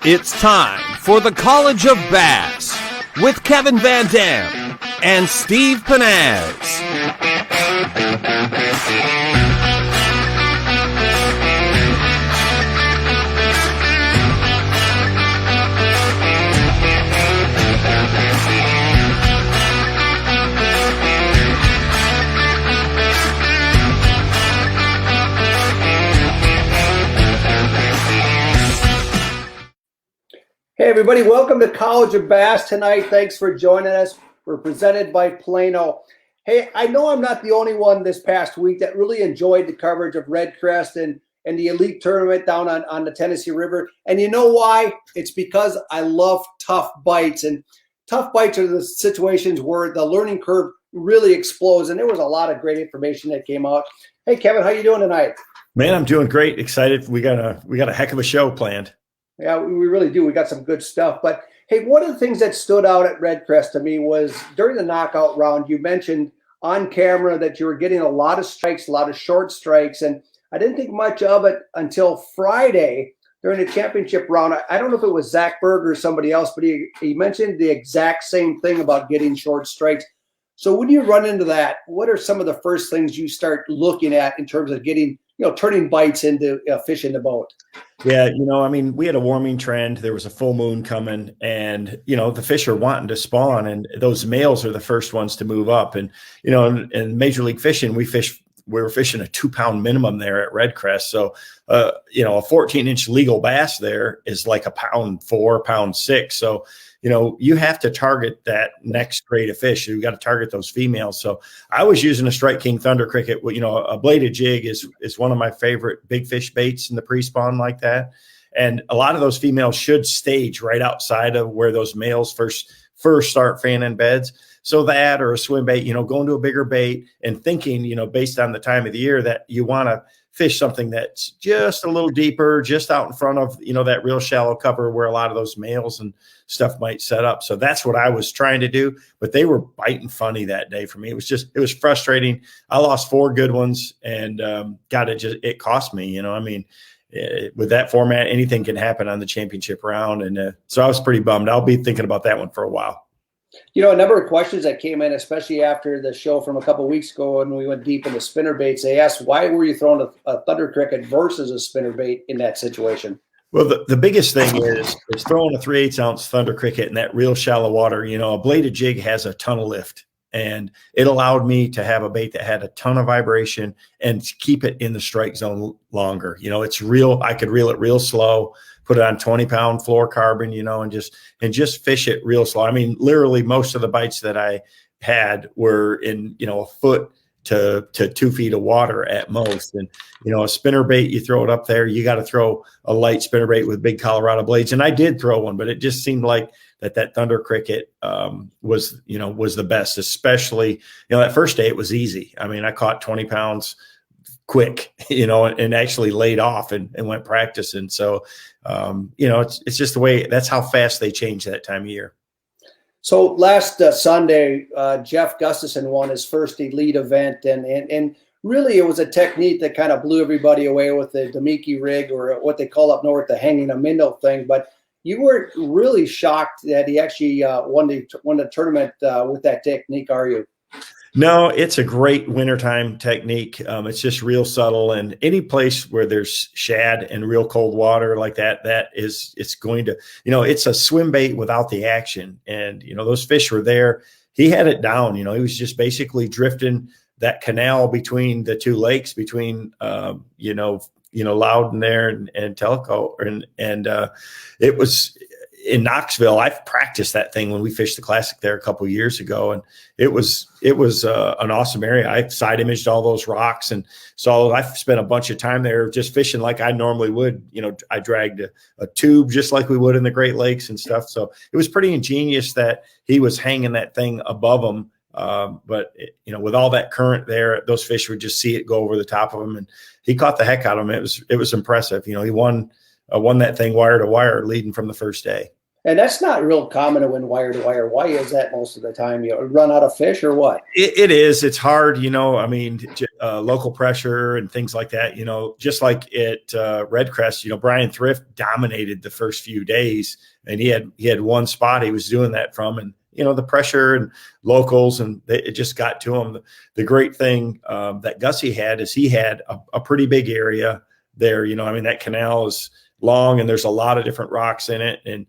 It's time for the College of Bass with Kevin VanDam and Steve Pennaz. Hey everybody, welcome to College of Bass tonight. Thanks for joining us. We're presented by Plano. Hey, I know I'm not the only one this past week that really enjoyed the coverage of Red Crest and the elite tournament down on the Tennessee River. And you know why? It's because I love tough bites. And tough bites are the situations where the learning curve really explodes. And there was a lot of great information that came out. Hey Kevin, how you doing tonight? Man, I'm doing great. Excited. We got a heck of a show planned. Yeah, we really do. We got some good stuff. But hey, one of the things that stood out at Red Crest to me was during the knockout round, you mentioned on camera that you were getting a lot of strikes, a lot of short strikes. And I didn't think much of it until Friday during the championship round. I don't know if it was Zach Berger or somebody else, but he mentioned the exact same thing about getting short strikes. So when you run into that, what are some of the first things you start looking at in terms of getting, turning bites into fish in the boat? Yeah, we had a warming trend. There was a full moon coming, and the fish are wanting to spawn, and those males are the first ones to move up. And in Major League Fishing, we were fishing a 2-pound minimum there at Red Crest. So a 14-inch legal bass there is like a £1.4, £1.6. So you have to target that next grade of fish. You got to target those females. So I was using a Strike King Thunder Cricket. A bladed jig is one of my favorite big fish baits in the pre-spawn like that. And a lot of those females should stage right outside of where those males first start fanning beds. So that, or a swim bait, going to a bigger bait and thinking, based on the time of the year that you want to fish something that's just a little deeper, just out in front of, that real shallow cover where a lot of those males and stuff might set up. So that's what I was trying to do, but they were biting funny that day for me. It was frustrating. I lost 4 good ones and it cost me, with that format, anything can happen on the championship round. And so I was pretty bummed. I'll be thinking about that one for a while. A number of questions that came in, especially after the show from a couple of weeks ago when we went deep into spinner baits. They asked, why were you throwing a Thunder Cricket versus a spinner bait in that situation? Well, the biggest thing is throwing a 3/8 ounce Thunder Cricket in that real shallow water. A bladed jig has a ton of lift, and it allowed me to have a bait that had a ton of vibration and keep it in the strike zone longer. It's real. I could reel it real slow, put it on 20-pound fluorocarbon, and just fish it real slow. Literally most of the bites that I had were in, a foot to 2 feet of water at most. And, a spinner bait, you throw it up there, you got to throw a light spinner bait with big Colorado blades. And I did throw one, but it just seemed like that Thunder Cricket was the best, especially, that first day it was easy. I caught 20 pounds quick, and actually laid off and went practicing. So, it's just the way, that's how fast they change that time of year. So last Sunday, Jeff Gustafson won his first elite event, and really it was a technique that kind of blew everybody away with the Damiki rig, or what they call up north the hanging a minnow thing. But you weren't really shocked that he actually won the tournament with that technique, are you? No, it's a great wintertime technique. It's just real subtle, and any place where there's shad and real cold water like that, it's going to, it's a swim bait without the action. And, those fish were there. He had it down, he was just basically drifting that canal between the two lakes, between, Loudon there and Telco. And it was in Knoxville. I've practiced that thing when we fished the Classic there a couple of years ago, and it was an awesome area. I side imaged all those rocks, and so I spent a bunch of time there just fishing like I normally would. I dragged a tube just like we would in the Great Lakes and stuff. So it was pretty ingenious that he was hanging that thing above him. But with all that current there, those fish would just see it go over the top of him, and he caught the heck out of him. It was impressive. He won that thing wire to wire leading from the first day. And that's not real common to win wire to wire. Why is that most of the time? You run out of fish or what? It is. It's hard, I mean, local pressure and things like that, just like at Redcrest, Brian Thrift dominated the first few days, and he had one spot he was doing that from, and, the pressure and locals, and it just got to him. The great thing that Gussie had is he had a pretty big area there. I mean, that canal is long and there's a lot of different rocks in it, and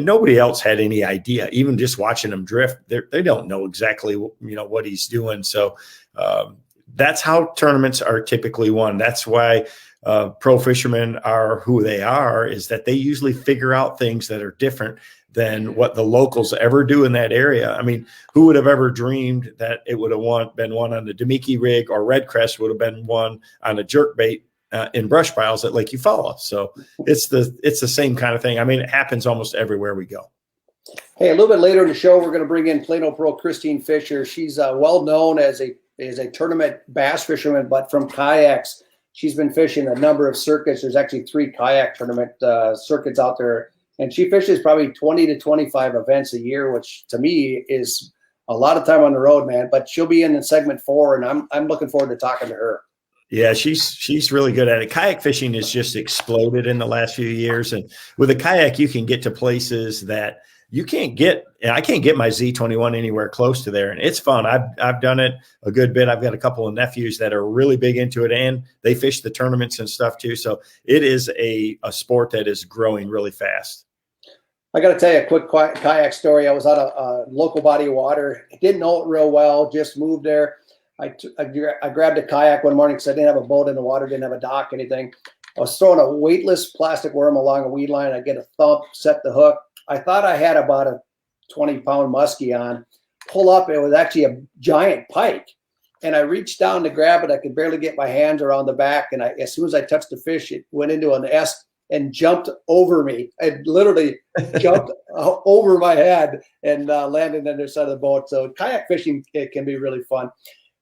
nobody else had any idea. Even just watching him drift, they don't know exactly what he's doing. So that's how tournaments are typically won. That's why pro fishermen are who they are, is that they usually figure out things that are different than what the locals ever do in that area. I mean, who would have ever dreamed that it would have been won on the Damiki rig, or Redcrest would have been won on a jerkbait in brush piles at Lake Eufaula? So it's the same kind of thing. I mean, it happens almost everywhere we go. Hey, a little bit later in the show, we're going to bring in Plano Pro Christine Fisher. She's well known as a tournament bass fisherman, but from kayaks. She's been fishing a number of circuits. There's actually 3 kayak tournament circuits out there, and she fishes probably 20 to 25 events a year, which to me is a lot of time on the road, man. But she'll be in segment 4, and I'm looking forward to talking to her. Yeah, she's really good at it. Kayak fishing has just exploded in the last few years, and with a kayak, you can get to places that you can't get. I can't get my Z21 anywhere close to there, and it's fun. I've done it a good bit. I've got a couple of nephews that are really big into it, and they fish the tournaments and stuff too. So it is a sport that is growing really fast. I got to tell you a quick kayak story. I was on a local body of water. Didn't know it real well. Just moved there. I grabbed a kayak one morning because I didn't have a boat in the water, didn't have a dock, anything. I was throwing a weightless plastic worm along a weed line. I get a thump, set the hook. I thought I had about a 20-pound muskie on. Pull up, it was actually a giant pike. And I reached down to grab it. I could barely get my hands around the back. And as soon as I touched the fish, it went into an S and jumped over me. It literally jumped over my head and landed on the side of the boat. So kayak fishing, it can be really fun.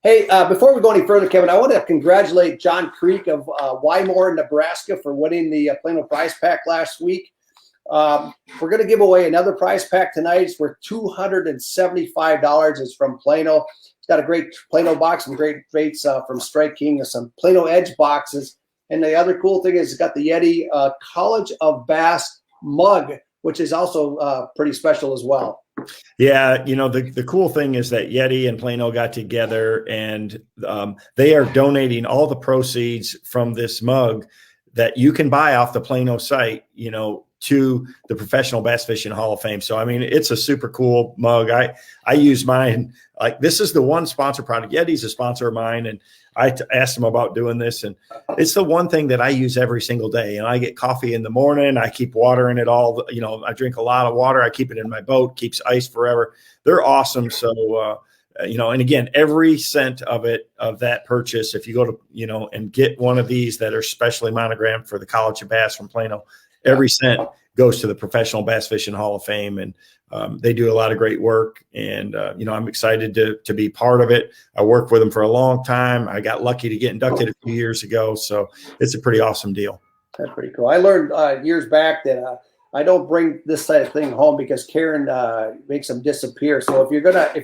Hey, before we go any further, Kevin, I want to congratulate John Creek of Wymore, Nebraska, for winning the Plano prize pack last week. We're going to give away another prize pack tonight. It's worth $275. It's from Plano. It's got a great Plano box, some great baits from Strike King, and some Plano Edge boxes. And the other cool thing is it's got the Yeti College of Bass mug, which is also pretty special as well. Yeah, the cool thing is that Yeti and Plano got together, and they are donating all the proceeds from this mug that you can buy off the Plano site, to the Professional Bass Fishing Hall of Fame. So, I mean, it's a super cool mug. I use mine. Like, this is the one sponsor product. Yeti's a sponsor of mine, and I asked them about doing this, and it's the one thing that I use every single day. And I get coffee in the morning. I keep water in it all. I drink a lot of water. I keep it in my boat, keeps ice forever. They're awesome. So, and again, every cent of that purchase, if you go to, and get one of these that are specially monogrammed for the College of Bass from Plano, every cent goes to the Professional Bass Fishing Hall of Fame. And they do a lot of great work. And, I'm excited to be part of it. I worked with them for a long time. I got lucky to get inducted a few years ago. So it's a pretty awesome deal. That's pretty cool. I learned years back that I don't bring this type of thing home because Karen makes them disappear. So if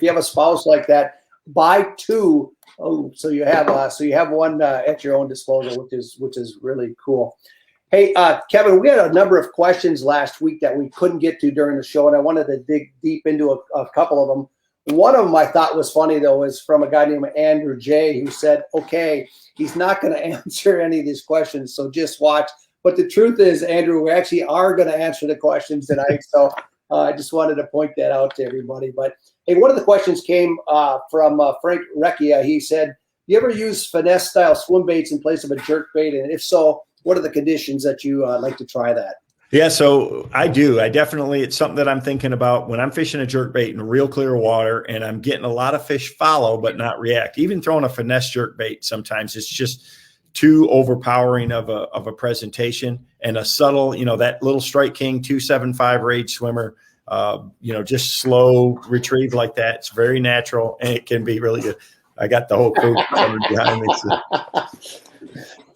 you have a spouse like that, buy 2. So you have one at your own disposal, which is really cool. Hey, Kevin, we had a number of questions last week that we couldn't get to during the show, and I wanted to dig deep into a couple of them. One of them I thought was funny, though, is from a guy named Andrew J., who said, okay, he's not going to answer any of these questions, so just watch. But the truth is, Andrew, we actually are going to answer the questions tonight, so I just wanted to point that out to everybody. But, hey, one of the questions came from Frank Recchia. He said, do you ever use finesse-style swim baits in place of a jerkbait, and if so, what are the conditions that you like to try that? Yeah, so I do. It's something that I'm thinking about when I'm fishing a jerkbait in real clear water and I'm getting a lot of fish follow but not react. Even throwing a finesse jerkbait, sometimes it's just too overpowering of a presentation, and a subtle, that little Strike King 275 rage swimmer, just slow retrieve like that. It's very natural and it can be really good. I got the whole crew coming behind me. So.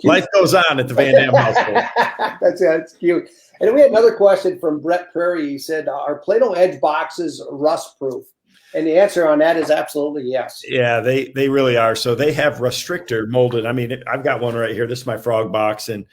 Life goes on at the VanDam household. That's cute. And we had another question from Brett Prairie. He said, are Plano Edge boxes rust proof? And the answer on that is absolutely yes. Yeah, they really are. So they have restrictor molded. I mean, I've got one right here. This is my frog box. And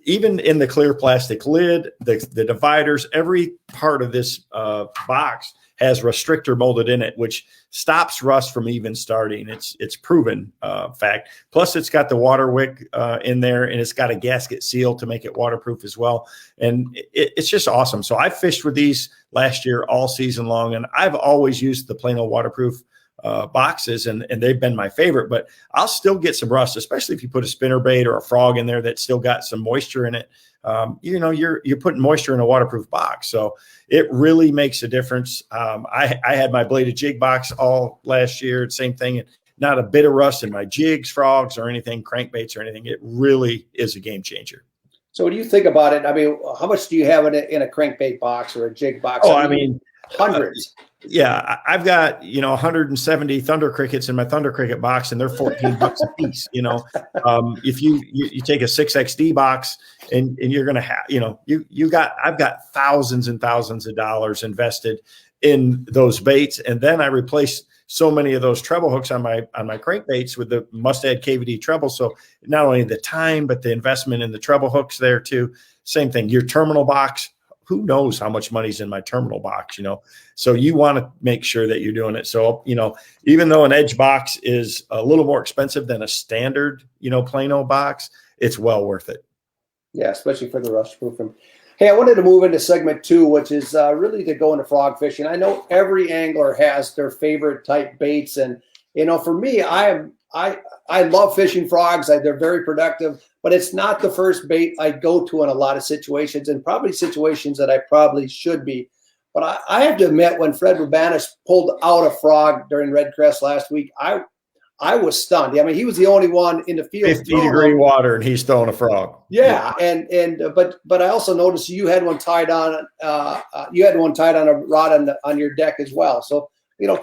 even in the clear plastic lid, the dividers, every part of this box has restrictor molded in it, which stops rust from even starting. It's proven fact. Plus, it's got the water wick in there, and it's got a gasket seal to make it waterproof as well. And it's just awesome. So I fished with these last year all season long, and I've always used the Plano waterproof boxes, and they've been my favorite. But I'll still get some rust, especially if you put a spinnerbait or a frog in there that's still got some moisture in it. You're putting moisture in a waterproof box, so it really makes a difference. I had my bladed jig box all last year, same thing. Not a bit of rust in my jigs, frogs, or anything, crankbaits or anything. It really is a game changer. So what do you think about it? I mean, how much do you have in a crankbait box or a jig box? Oh, I mean hundreds. Yeah, I've got 170 Thunder Crickets in my Thunder Cricket box, and they're $14 a piece. If you take a 6XD box and you're gonna have I've got thousands and thousands of dollars invested in those baits, and then I replaced so many of those treble hooks on my crankbaits with the Mustad KVD treble. So not only the time, but the investment in the treble hooks there too. Same thing. Your terminal box. Who knows how much money's in my terminal box, So you want to make sure that you're doing it. So, even though an edge box is a little more expensive than a standard, Plano box, it's well worth it. Yeah, especially for the rust proofing. Hey, I wanted to move into segment 2, which is really to go into frog fishing. I know every angler has their favorite type baits. And, for me, I love fishing frogs. They're very productive. But it's not the first bait I go to in a lot of situations, and probably situations that I probably should be. But I have to admit, when Fred Rubanis pulled out a frog during Red Crest last week, I was stunned. I mean, he was the only one in the field. 50-degree water, and he's throwing a frog. Yeah, but I also noticed you had one tied on. You had one tied on a rod on your deck as well. So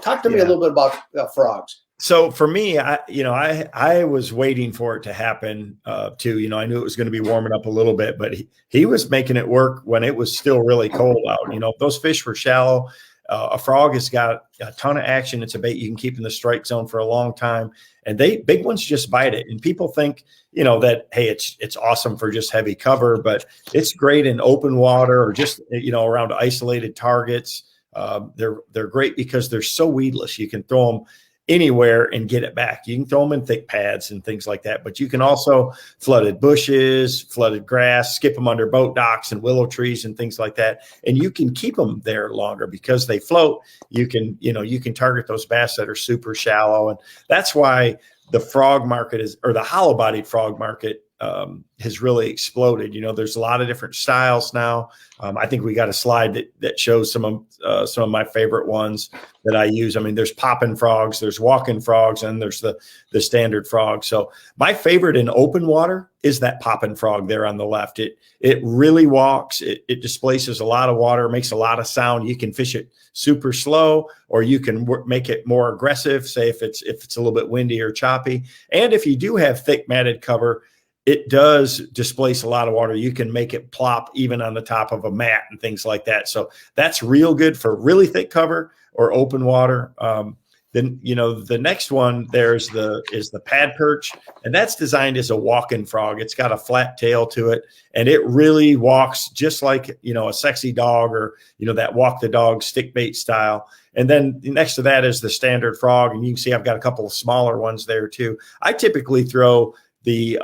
talk to me a little bit about frogs. So for me, I was waiting for it to happen too. I knew it was going to be warming up a little bit, but he was making it work when it was still really cold out. Those fish were shallow. A frog has got a ton of action. It's a bait you can keep in the strike zone for a long time, and big ones just bite it. And people think, that, hey, it's awesome for just heavy cover, but it's great in open water or just, around isolated targets. They're great because they're so weedless. You can throw them anywhere and get it back. You can throw them in thick pads and things like that, but you can also flooded bushes, flooded grass, skip them under boat docks and willow trees and things like that. And you can keep them there longer because they float. You can target those bass that are super shallow. And that's why the frog market the hollow bodied frog market has really exploded. There's a lot of different styles now. I think we got a slide that shows some of my favorite ones that I use. I mean, there's popping frogs, there's walking frogs, and there's the standard frog. So my favorite in open water is that popping frog there on the left. It really walks. It displaces a lot of water, makes a lot of sound. You can fish it super slow, or you can make it more aggressive. Say if it's a little bit windy or choppy, and if you do have thick matted cover, it does displace a lot of water. You can make it plop even on the top of a mat and things like that. So that's real good for really thick cover or open water. Then, the next one is the pad perch, and that's designed as a walking frog. It's got a flat tail to it, and it really walks just like, a sexy dog or, that walk the dog stick bait style. And then next to that is the standard frog. And you can see I've got a couple of smaller ones there too. I typically throw the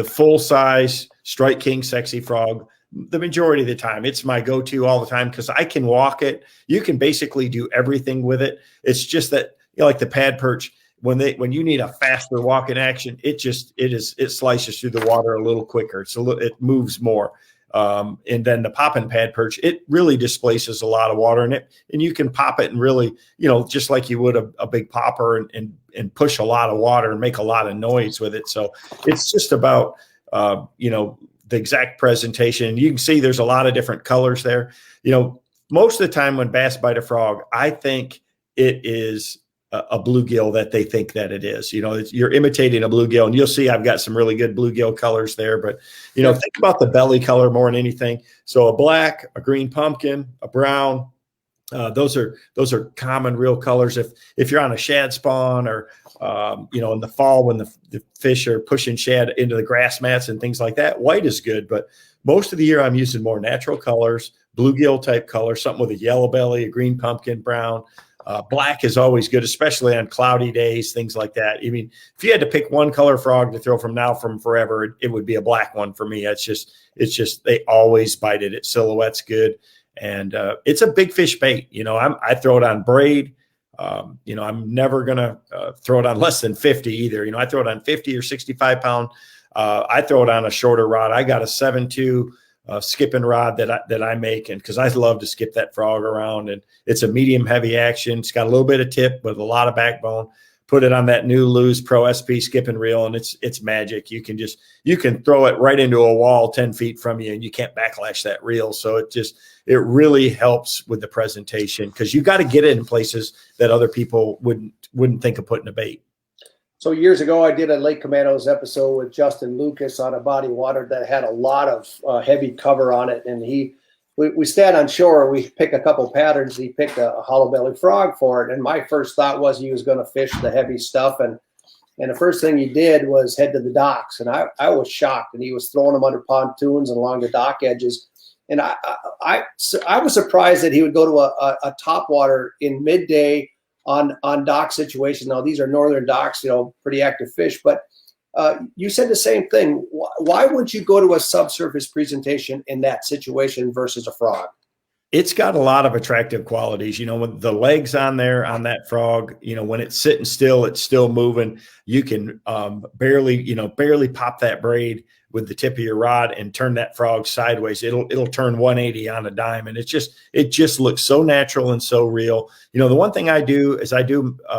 full size Strike King sexy frog the majority of the time. It's my go-to all the time because I can walk it. You can basically do everything with it. It's just that, like the pad perch, when you need a faster walking action, it slices through the water a little quicker. It moves more. And then the popping pad perch, it really displaces a lot of water in it, and you can pop it and really, just like you would a big popper and push a lot of water and make a lot of noise with it. So it's just about, the exact presentation. You can see there's a lot of different colors there. Most of the time when bass bite a frog, I think it is a bluegill that they think that it is. You're imitating a bluegill, and you'll see I've got some really good bluegill colors there. But think about the belly color more than anything. So a black, a green pumpkin, a brown. Those are common real colors. If you're on a shad spawn or in the fall when the fish are pushing shad into the grass mats and things like that, white is good. But most of the year I'm using more natural colors, bluegill type colors, something with a yellow belly, a green pumpkin, brown. Black is always good, especially on cloudy days, things like that. I mean, if you had to pick one color frog to throw from forever, it would be a black one for me. It's just they always bite it. Its silhouette's good, and it's a big fish bait. I throw it on braid. I'm never gonna throw it on less than 50 either. I throw it on 50 or 65 pound. I throw it on a shorter rod. I got a 7.2. Skipping rod that I make, and because I love to skip that frog around, and it's a medium heavy action. It's got a little bit of tip with a lot of backbone. Put it on that new Lew's Pro SP skipping reel, and it's magic. You can throw it right into a wall 10 feet from you, and you can't backlash that reel. So it really helps with the presentation, because you got to get it in places that other people wouldn't think of putting a bait. So years ago, I did a Lake Commandos episode with Justin Lucas on a body of water that had a lot of heavy cover on it. And we stand on shore, we pick a couple patterns. He picked a hollow belly frog for it. And my first thought was he was going to fish the heavy stuff. And the first thing he did was head to the docks. And I was shocked. And he was throwing them under pontoons and along the dock edges. And I was surprised that he would go to a top water in midday on dock situation. Now, these are northern docks, pretty active fish, but you said the same thing. Why would you go to a subsurface presentation in that situation versus a frog? It's got a lot of attractive qualities, with the legs on there on that frog, when it's sitting still, it's still moving. You can barely pop that braid with the tip of your rod and turn that frog sideways. It'll turn 180 on a dime. And it just looks so natural and so real. The one thing I do is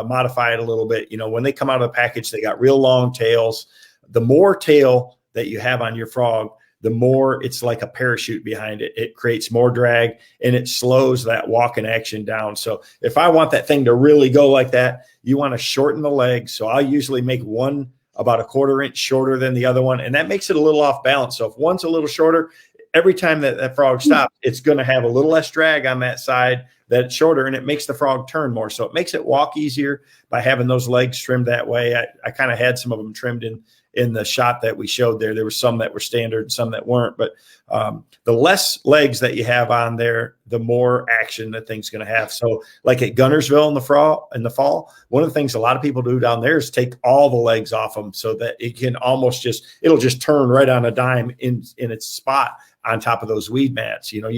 modify it a little bit. When they come out of the package, they got real long tails. The more tail that you have on your frog, the more it's like a parachute behind it. It creates more drag, and it slows that walking action down. So if I want that thing to really go like that, you want to shorten the legs. So I'll usually make one about a 1/4 inch shorter than the other one, and that makes it a little off balance. So if one's a little shorter, every time that frog stops, it's going to have a little less drag on that side that's shorter, and it makes the frog turn more. So it makes it walk easier by having those legs trimmed that way. I kind of had some of them trimmed in the shot that we showed there. There were some that were standard and some that weren't, but the less legs that you have on there, the more action that thing's going to have. So like at Gunnersville in the fall, one of the things a lot of people do down there is take all the legs off them so that it can it'll just turn right on a dime in its spot on top of those weed mats. They're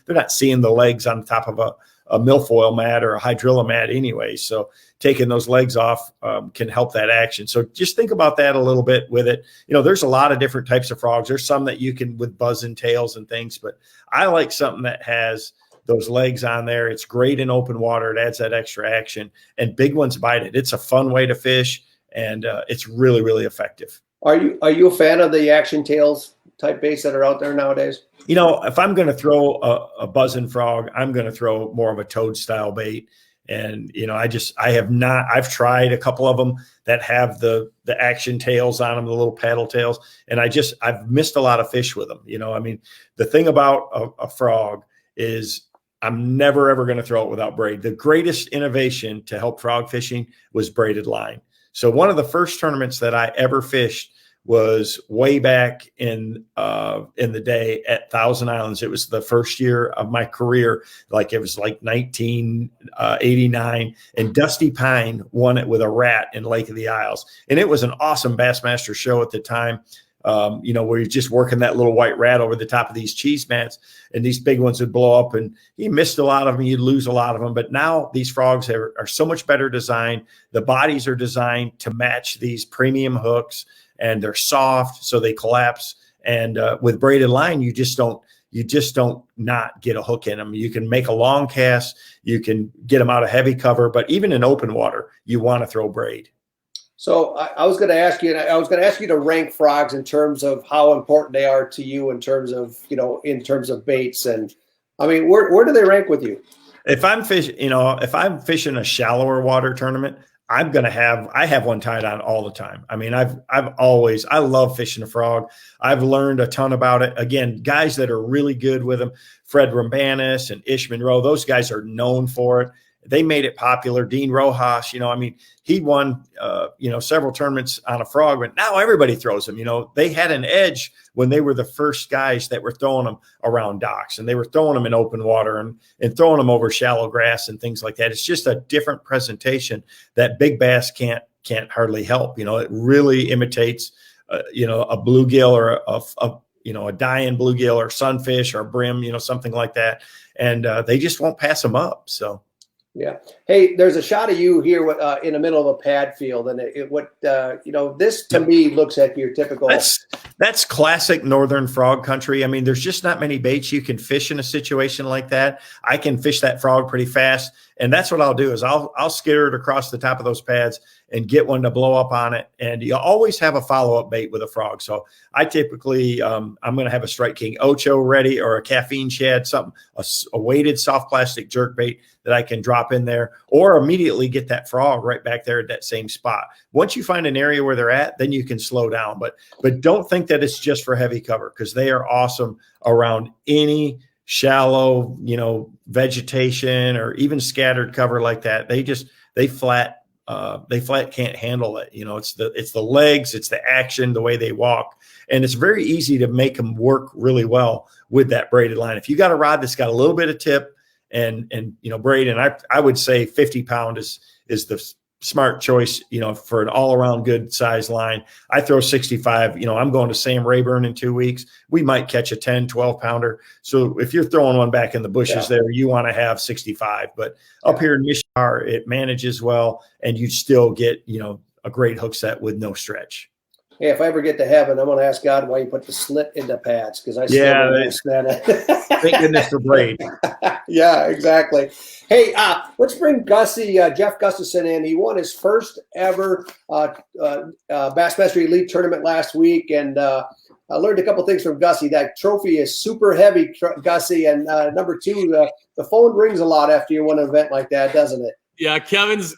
not seeing the legs on top of a milfoil mat or a hydrilla mat anyway. So taking those legs off can help that action. So just think about that a little bit with it. There's a lot of different types of frogs. There's some that you can with buzzing tails and things, but I like something that has those legs on there. It's great in open water. It adds that extra action, and big ones bite it. It's a fun way to fish, and it's really, really effective. Are you a fan of the action tails type baits that are out there nowadays? If I'm going to throw a buzzing frog, I'm going to throw more of a toad style bait. And, I've tried a couple of them that have the action tails on them, the little paddle tails. And I've missed a lot of fish with them. The thing about a frog is I'm never, ever going to throw it without braid. The greatest innovation to help frog fishing was braided line. So one of the first tournaments that I ever fished was way back in the day at Thousand Islands. It was the first year of my career. It was like 1989, and Dusty Pine won it with a rat in Lake of the Isles. And it was an awesome Bassmaster show at the time. Where you're just working that little white rat over the top of these cheese mats, and these big ones would blow up, and you missed a lot of them, you'd lose a lot of them. But now these frogs are so much better designed. The bodies are designed to match these premium hooks, and they're soft, so they collapse. And with braided line, you just don't not get a hook in them. You can make a long cast, you can get them out of heavy cover, but even in open water, you want to throw braid. So I was going to ask you to rank frogs in terms of how important they are to you in terms of baits. And I mean, where do they rank with you? if I'm fishing a shallower water tournament, I have one tied on all the time. I mean, I love fishing a frog. I've learned a ton about it. Again, guys that are really good with them, Fred Rambanis and Ish Monroe, those guys are known for it. They made it popular. Dean Rojas, he won, several tournaments on a frog, but now everybody throws them. They had an edge when they were the first guys that were throwing them around docks, and they were throwing them in open water and throwing them over shallow grass and things like that. It's just a different presentation that big bass can't hardly help. It really imitates, a bluegill or a dying bluegill or sunfish or brim, something like that. And they just won't pass them up. So. Yeah. Hey, there's a shot of you here in the middle of a pad field, and this to me looks like your typical. That's classic northern frog country. I mean, there's just not many baits you can fish in a situation like that. I can fish that frog pretty fast, and that's what I'll do is I'll skitter it across the top of those pads and get one to blow up on it. And you always have a follow-up bait with a frog. So I typically, I'm going to have a Strike King Ocho ready or a caffeine shad, something, a weighted soft plastic jerk bait that I can drop in there, or immediately get that frog right back there at that same spot. Once you find an area where they're at, then you can slow down. But don't think that it's just for heavy cover, because they are awesome around any shallow, vegetation or even scattered cover like that. They flat can't handle it. It's the legs, it's the action, the way they walk. And it's very easy to make them work really well with that braided line. If you got a rod that's got a little bit of tip and braid, and I would say 50 pound is the smart choice, for an all around good size line. I throw 65, I'm going to Sam Rayburn in 2 weeks. We might catch a 10, 12 pounder. So if you're throwing one back in the bushes there, you want to have 65, but up here in Michigan, it manages well, and you still get, a great hook set with no stretch. Hey, if I ever get to heaven, I'm going to ask God why you put the slit in the pads, because I still don't understand it. Thank goodness for braid. Yeah, exactly. Hey, let's bring Jeff Gustafson in. He won his first ever Bassmaster Elite tournament last week, and I learned a couple things from Gussie. That trophy is super heavy, Gussie, and number two, the phone rings a lot after you win an event like that, doesn't it? Yeah, Kevin's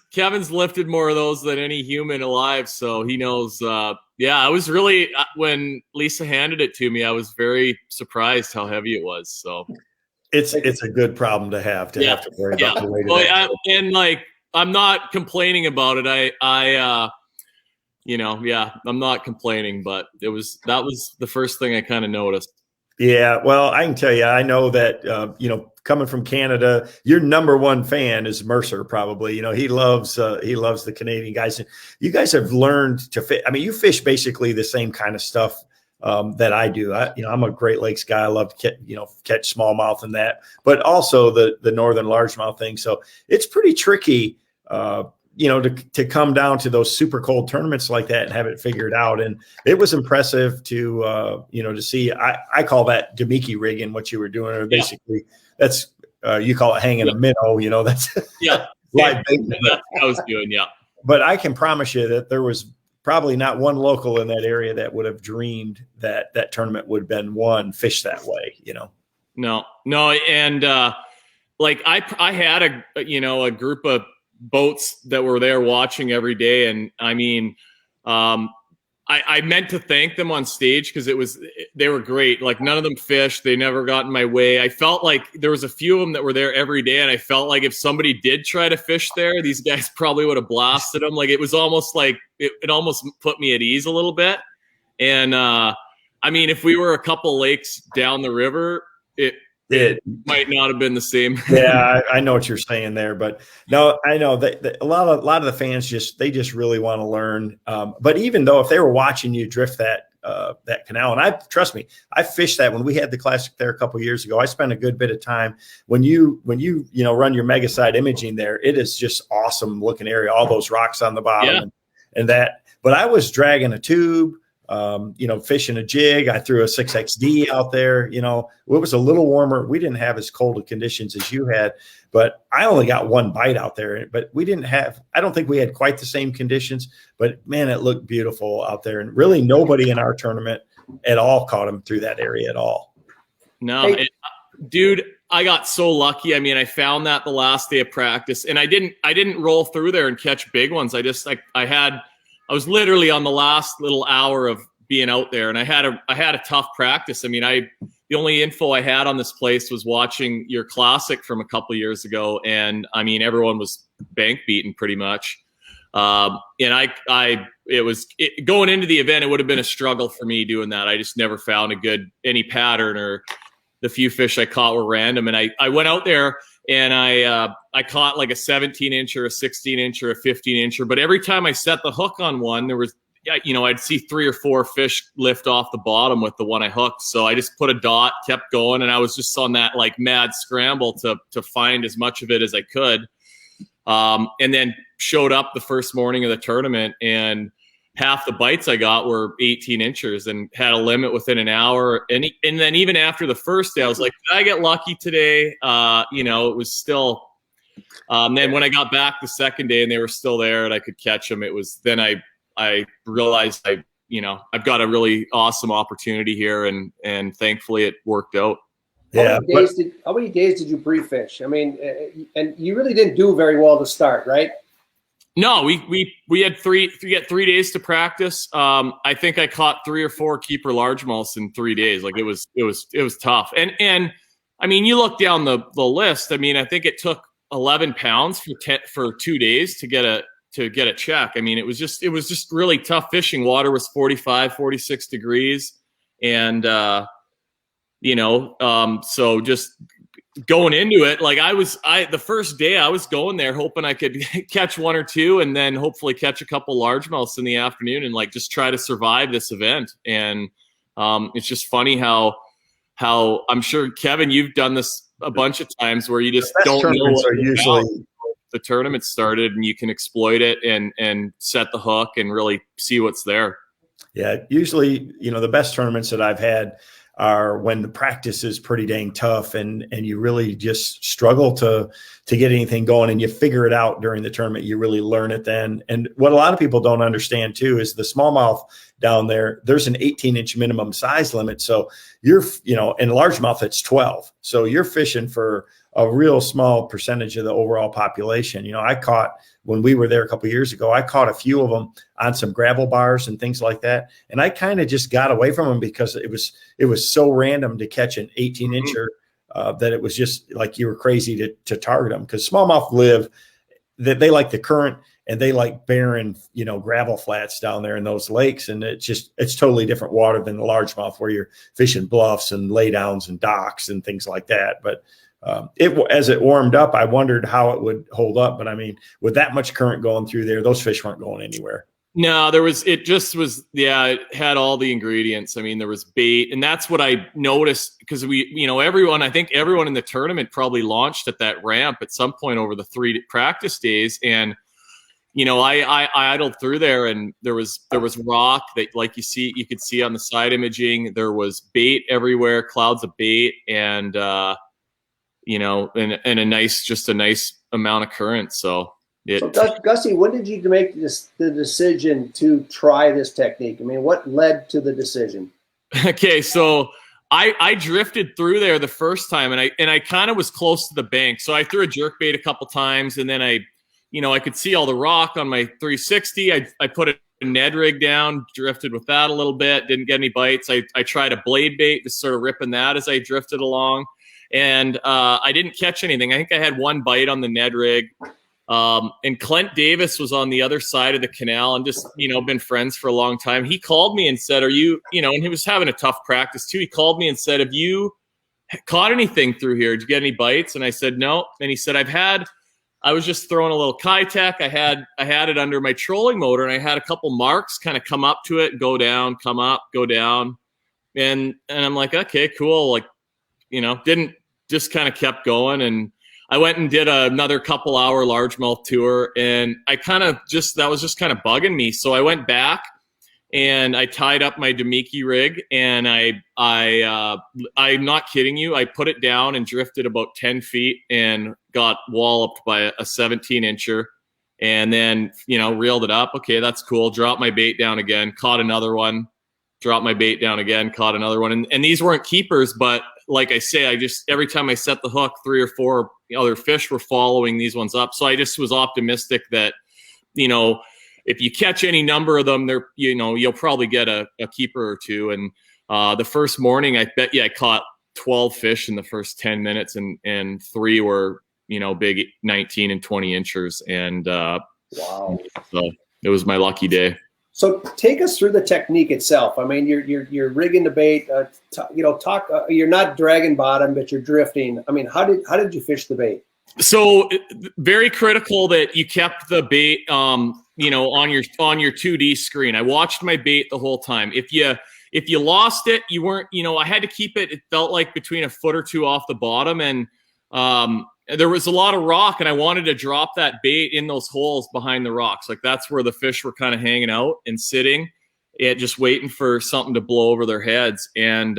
lifted more of those than any human alive, so he knows. I was really, when Lisa handed it to me, I was very surprised how heavy it was. So it's a good problem to have to worry about the weight of that. I'm not complaining about it. I'm not complaining, but that was the first thing I kind of noticed. Yeah, well, I can tell you, I know that, coming from Canada, your number one fan is Mercer, probably. He loves the Canadian guys. And you guys have learned to fish. I mean, you fish basically the same kind of stuff that I do. I'm a Great Lakes guy. I love to catch smallmouth and that, but also the northern largemouth thing. So it's pretty tricky, to come down to those super cold tournaments like that and have it figured out. And it was impressive to see. I call that Damiki rigging, what you were doing, or basically that's you call it hanging a minnow. That's live bait that I was doing. Yeah, but I can promise you that there was probably not one local in that area that would have dreamed that tournament would have been won fish that way. No, and I had a group of boats that were there watching every day. And I mean, I meant to thank them on stage because they were great. Like, none of them fished. They never got in my way. I felt like there was a few of them that were there every day. And I felt like if somebody did try to fish there, these guys probably would have blasted them. Like, it was almost like it almost put me at ease a little bit. And I mean, if we were a couple lakes down the river, it might not have been the same. Yeah, I know what you're saying there, but no, I know that a lot of the fans just really want to learn. But even though if they were watching you drift that canal, and trust me, I fished that when we had the classic there a couple of years ago. I spent a good bit of time when you run your mega side imaging there. It is just awesome looking area, all those rocks on the bottom and that. But I was dragging a tube. Fishing a jig. I threw a 6XD out there. It was a little warmer. We didn't have as cold of conditions as you had, but I only got one bite out there. But I don't think we had quite the same conditions, but man, it looked beautiful out there. And really nobody in our tournament at all caught them through that area at all. No, Dude, I got so lucky. I mean, I found that the last day of practice, and I didn't roll through there and catch big ones. I was literally on the last little hour of being out there, and I had a tough practice. I mean, the only info I had on this place was watching your classic from a couple of years ago, and I mean, everyone was bank beaten pretty much. And going into the event, it would have been a struggle for me doing that. I just never found any pattern, or the few fish I caught were random. And I went out there and I caught like a 17-incher, a 16-incher, a 15-incher. But every time I set the hook on one, there was, I'd see 3 or 4 fish lift off the bottom with the one I hooked. So I just put a dot, kept going, and I was just on that like mad scramble to find as much of it as I could. And then showed up the first morning of the tournament, and half the bites I got were 18 inchers and had a limit within an hour. And then even after the first day, I was like, did I get lucky today? It was still, then when I got back the second day and they were still there and I could catch them, then I realized I've got a really awesome opportunity here, and thankfully it worked out. Yeah. How many days did you pre-fish? I mean, and you really didn't do very well to start, right? No, we had 3 days to practice. I think I caught 3 or 4 keeper largemouths in 3 days. Like it was tough. And I mean, you look down the list. I mean, I think it took 11 pounds for 2 days to get a check. I mean, it was just really tough fishing. Water was 45, 46 degrees, and so just going into it, like the first day I was going there hoping I could catch 1 or 2 and then hopefully catch a couple largemouths in the afternoon and like just try to survive this event. And it's just funny how I'm sure, Kevin, you've done this a bunch of times where you just don't know what usually the tournament started, and you can exploit it and set the hook and really see what's there. Yeah, usually, the best tournaments that I've had are when the practice is pretty dang tough and you really just struggle to get anything going, and you figure it out during the tournament. You really learn it then. And what a lot of people don't understand too is the smallmouth down there's an 18-inch minimum size limit. So in largemouth, it's 12. So you're fishing for a real small percentage of the overall population. When we were there a couple of years ago, I caught a few of them on some gravel bars and things like that. And I kind of just got away from them because it was so random to catch an 18-incher that it was just like you were crazy to target them, because smallmouth they like the current, and they like barren, gravel flats down there in those lakes. And it's totally different water than the largemouth, where you're fishing bluffs and laydowns and docks and things like that. But as it warmed up, I wondered how it would hold up. But I mean, with that much current going through there, those fish weren't going anywhere. No, it had all the ingredients. I mean, there was bait, and that's what I noticed, because I think everyone in the tournament probably launched at that ramp at some point over the 3 practice days. And, I idled through there, and there was rock that, like you could see on the side imaging. There was bait everywhere, clouds of bait, and, and a nice amount of current. So Gussie, when did you make the decision to try this technique? I mean, what led to the decision? Okay, so I drifted through there the first time, and I kind of was close to the bank. So I threw a jerkbait a couple times, and then I could see all the rock on my 360. I put a Ned rig down, drifted with that a little bit, didn't get any bites. I tried a blade bait, just sort of ripping that as I drifted along, and I didn't catch anything. I think I had 1 bite on the Ned rig. And Clint Davis was on the other side of the canal, and just, been friends for a long time. He called me and said, and he was having a tough practice too. He called me and said, have you caught anything through here? Did you get any bites? And I said, no. And he said, I was just throwing a little Kayak. I had it under my trolling motor, and I had a couple marks kind of come up to it, go down, come up, go down. And I'm like, okay, cool. Like, didn't, just kind of kept going. And I went and did another couple hour largemouth tour, and that was just kind of bugging me. So I went back and I tied up my Damiki rig, and I'm not kidding you, I put it down and drifted about 10 feet and got walloped by a 17-incher, and then, reeled it up. Okay, that's cool. Dropped my bait down again, caught another one, dropped my bait down again, caught another one. And these weren't keepers, but like I say, every time I set the hook, 3 or 4 other fish were following these ones up. So I just was optimistic that, if you catch any number of them, you'll probably get a keeper or two. And the first morning, I bet I caught 12 fish in the first 10 minutes, and 3 were, big 19 and 20 inchers. And wow. So it was my lucky day. So take us through the technique itself. I mean, you're rigging the bait. You're not dragging bottom, but you're drifting. I mean, how did you fish the bait? So very critical that you kept the bait, on your 2D screen. I watched my bait the whole time. If you lost it, you weren't. I had to keep it. It felt like between a foot or 2 off the bottom, and there was a lot of rock, and I wanted to drop that bait in those holes behind the rocks. Like that's where the fish were kind of hanging out and sitting, just waiting for something to blow over their heads. And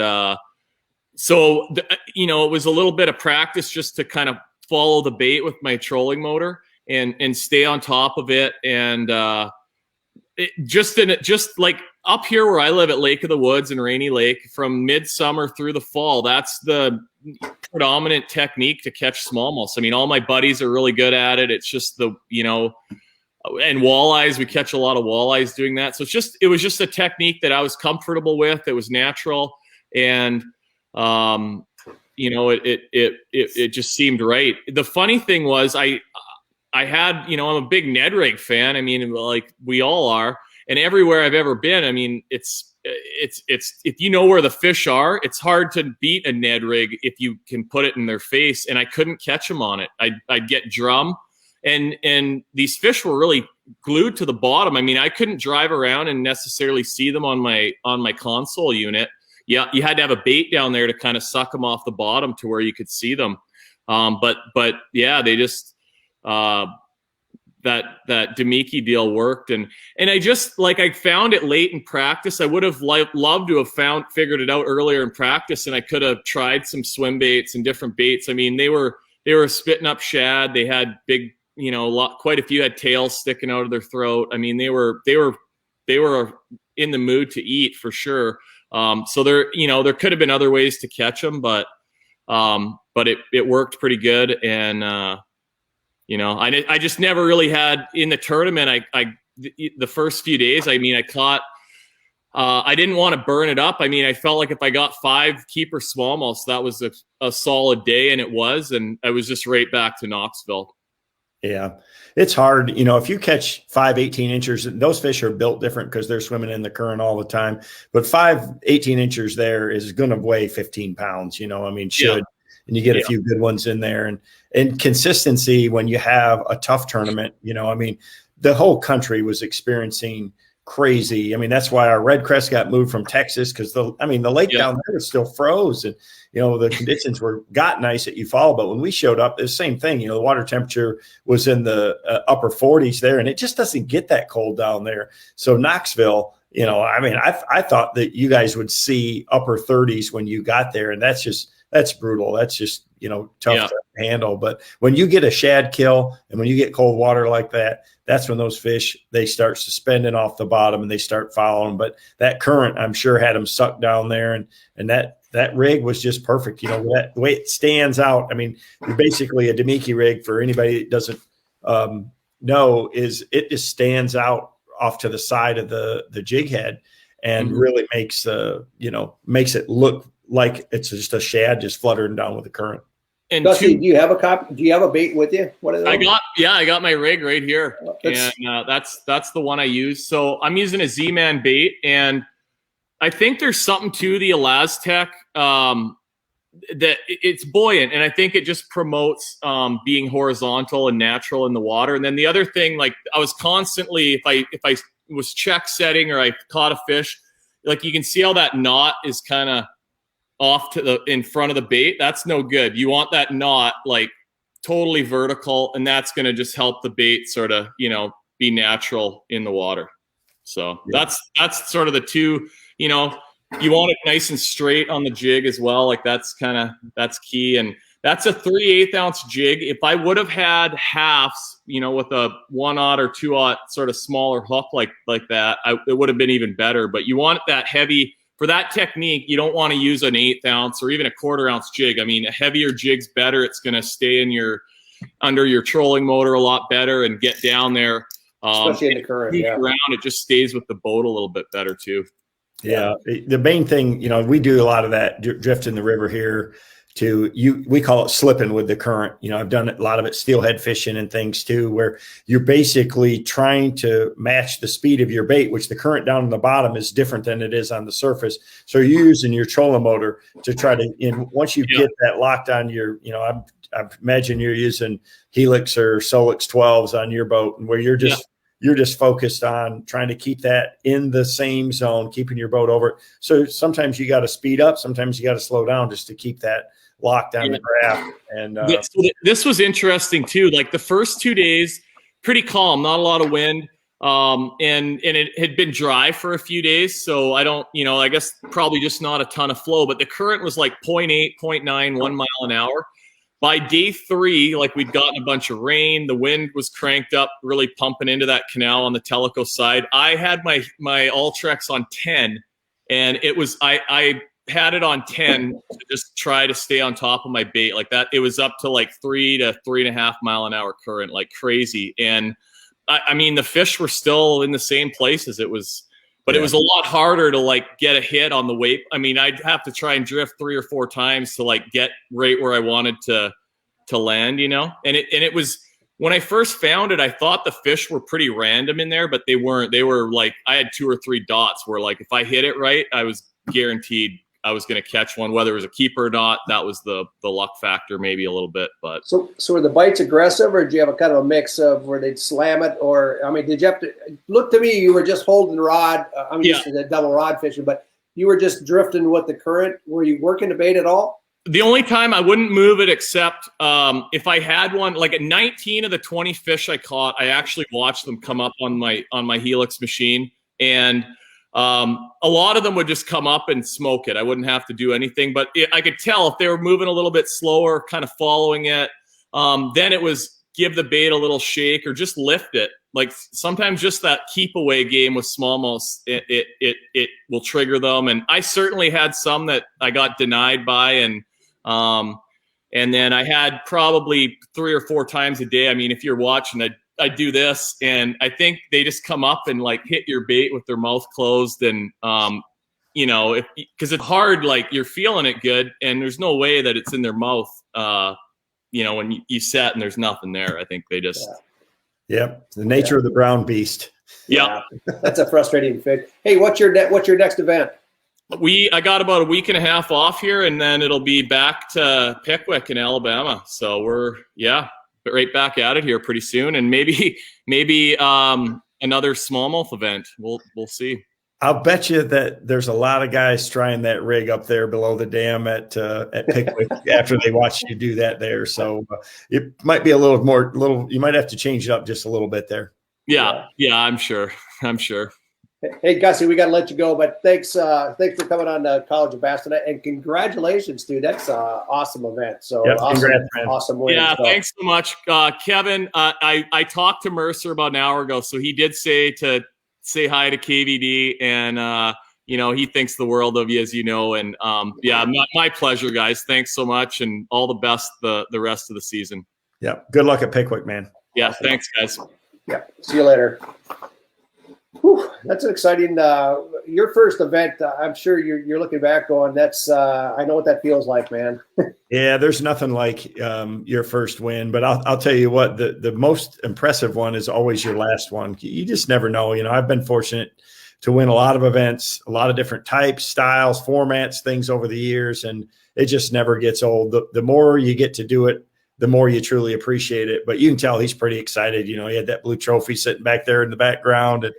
so it was a little bit of practice just to kind of follow the bait with my trolling motor and stay on top of it. And just like up here where I live at Lake of the Woods and Rainy Lake, from midsummer through the fall, that's the predominant technique to catch smallmouth. I mean, all my buddies are really good at it. It's just and walleyes, we catch a lot of walleyes doing that. So it was just a technique that I was comfortable with. It was natural. And, it just seemed right. The funny thing was I had, I'm a big Ned rig fan. I mean, like we all are. And everywhere I've ever been, I mean, it's if you know where the fish are, it's hard to beat a Ned rig if you can put it in their face. And I couldn't catch them on it. I'd get drum, and these fish were really glued to the bottom. I mean, I couldn't drive around and necessarily see them on my console unit. Yeah, you had to have a bait down there to kind of suck them off the bottom to where you could see them. But yeah, they just that Damiki deal worked, and I just I found it late in practice. I would have loved to have figured it out earlier in practice, and I could have tried some swim baits and different baits. I mean, they were spitting up shad. They had big, quite a few had tails sticking out of their throat. I mean, they were in the mood to eat for sure. So there could have been other ways to catch them, but it worked pretty good. And, I just never really had in the tournament. The first few days, I mean, I caught, I didn't want to burn it up. I mean, I felt like if I got 5 keeper smallmouths, that was a solid day, and it was, and I was just right back to Knoxville. Yeah, it's hard. If you catch 5 18 inchers, those fish are built different because they're swimming in the current all the time. But 5 18 inchers there is going to weigh 15 pounds, I mean, should. Yeah. And you get a few good ones in there, and consistency when you have a tough tournament, I mean, the whole country was experiencing crazy. I mean, that's why our red crest got moved from Texas, because the lake down there was still froze, and the conditions got nice at Eufaula, but when we showed up, the same thing. The water temperature was in the upper 40s there, and it just doesn't get that cold down there. So Knoxville, I mean, I thought that you guys would see upper 30s when you got there, and that's brutal. That's just tough to handle. But when you get a shad kill and when you get cold water like that, that's when those fish, they start suspending off the bottom and they start following. But that current, I'm sure, had them sucked down there, and that rig was just perfect. The way it stands out. I mean, basically a Damiki rig, for anybody that doesn't know, is it just stands out off to the side of the jig head, and really makes it look like it's just a shad just fluttering down with the current. And Dusty, do you have a copy? Do you have a bait with you? What are those? I got my rig right here, and that's the one I use. So I'm using a Z-Man bait, and I think there's something to the Elastec that it's buoyant, and I think it just promotes being horizontal and natural in the water. And then the other thing, like I was constantly, if I was check setting or I caught a fish, like you can see how that knot is kind of off to in front of the bait. That's no good. You want that knot like totally vertical, and that's going to just help the bait sort of, be natural in the water. So that's sort of the two, you want it nice and straight on the jig as well. Like that's key. And That's a 3/8 ounce jig. If I would have had halves, with a 1/0 or 2/0 sort of smaller hook like that, it would have been even better. But you want that heavy for that technique. You don't want to use an 1/8 ounce or even a 1/4 ounce jig. I mean, a heavier jig's better. It's going to stay under your trolling motor a lot better and get down there. Especially in the current, around, it just stays with the boat a little bit better too. Yeah. The main thing, we do a lot of that drift in the river here we call it slipping with the current. I've done a lot of it steelhead fishing and things too, where you're basically trying to match the speed of your bait, which the current down on the bottom is different than it is on the surface. So you're using your trolling motor to try to, once you get that locked on your, I imagine you're using Helix or Solix 12s on your boat, and where you're just focused on trying to keep that in the same zone, keeping your boat over it. So sometimes you got to speed up, sometimes you got to slow down just to keep that locked on the graph. And this was interesting too. Like the first 2 days, pretty calm, not a lot of wind. And it had been dry for a few days. So I don't, I guess probably just not a ton of flow, but the current was like 0.8, 0.9, 1 mile an hour. By day 3, like we'd gotten a bunch of rain, the wind was cranked up, really pumping into that canal on the Tellico side. I had my Ultrex on 10, and it was I had it on 10 to just try to stay on top of my bait like that. It was up to like 3 to 3.5 mile an hour current, like crazy. And I mean, the fish were still in the same places. It was a lot harder to like get a hit on the weight. I mean, I'd have to try and drift 3 or 4 times to like get right where I wanted to land, And it was, when I first found it, I thought the fish were pretty random in there, but they weren't. They were like, I had 2 or 3 dots where like, if I hit it right, I was guaranteed I was going to catch one, whether it was a keeper or not. That was the luck factor, maybe a little bit, but. So were the bites aggressive, or did you have a kind of a mix of where they'd slam it, or, I mean, did you have to look to me? You were just holding the rod. I'm used to the double rod fishing, but you were just drifting with the current. Were you working the bait at all? The only time I wouldn't move it, except if I had one, like at 19 of the 20 fish I caught, I actually watched them come up on my Helix machine, and a lot of them would just come up and smoke it. I wouldn't have to do anything, but I could tell if they were moving a little bit slower, kind of following it. Then it was give the bait a little shake or just lift it. Like sometimes just that keep away game with smallmouths, it will trigger them. And I certainly had some that I got denied by, and then I had probably 3 or 4 times a day. I mean, if you're watching, I do this, and I think they just come up and like hit your bait with their mouth closed, and because it's hard, like you're feeling it good, and there's no way that it's in their mouth. When you set and there's nothing there, I think they just. Yep, the nature of the brown beast. Yeah, that's a frustrating fish. Hey, what's your next event? I got about a week and a half off here, and then it'll be back to Pickwick in Alabama. So we're right back at it here pretty soon, and maybe another smallmouth event. We'll see. I'll bet you that there's a lot of guys trying that rig up there below the dam at Pickwick after they watch you do that there. So it might be a little more. You might have to change it up just a little bit there. Yeah, I'm sure. Hey, Gussie, we got to let you go, but thanks for coming on the College of Bass tonight, and congratulations, dude. That's an awesome event. So awesome win. Yeah, thanks so much, Kevin. I talked to Mercer about an hour ago, so he did say to say hi to KVD, and he thinks the world of you, as you know. And my pleasure, guys. Thanks so much, and all the best the rest of the season. Yeah, good luck at Pickwick, man. Yeah, thanks, guys. Yeah, see you later. Whew, that's an exciting. Your first event. I'm sure you're looking back going, "That's I know what that feels like, man." Yeah, there's nothing like your first win, but I'll tell you what, the most impressive one is always your last one. You just never know. I've been fortunate to win a lot of events, a lot of different types, styles, formats, things over the years, and it just never gets old. The more you get to do it, the more you truly appreciate it. But you can tell he's pretty excited. He had that blue trophy sitting back there in the background, and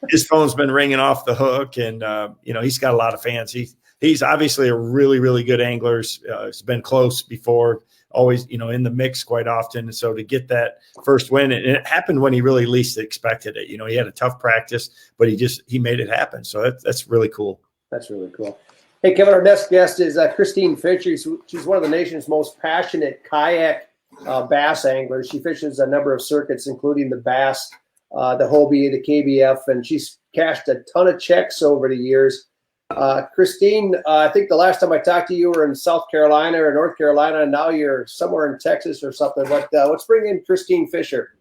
his phone's been ringing off the hook, and he's got a lot of fans. He's obviously a really, really good angler. He's been close before, always, in the mix quite often. And so to get that first win, and it happened when he really least expected it. He had a tough practice, but he made it happen. So that's really cool. That's really cool. Hey, Kevin, our next guest is Christine Fisher. She's one of the nation's most passionate kayak bass anglers. She fishes a number of circuits, including the Bass, the Hobie, the KBF, and she's cashed a ton of checks over the years. Christine, I think the last time I talked to you, you were in South Carolina or North Carolina, and now you're somewhere in Texas or something. But let's bring in Christine Fisher.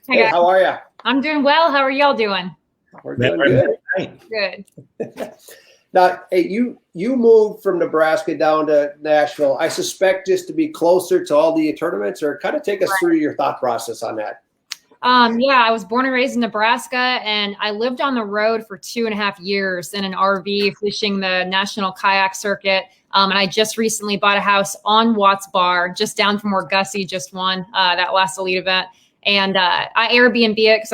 Hey, how are you? I'm doing well. How are y'all doing? We're doing good. Good. Now, hey, you moved from Nebraska down to Nashville, I suspect just to be closer to all the tournaments, or kind of take us through your thought process on that. Yeah, I was born and raised in Nebraska, and I lived on the road for 2.5 years in an RV fishing the national kayak circuit. And I just recently bought a house on Watts Bar, just down from where Gussie just won that last elite event. And I Airbnb it because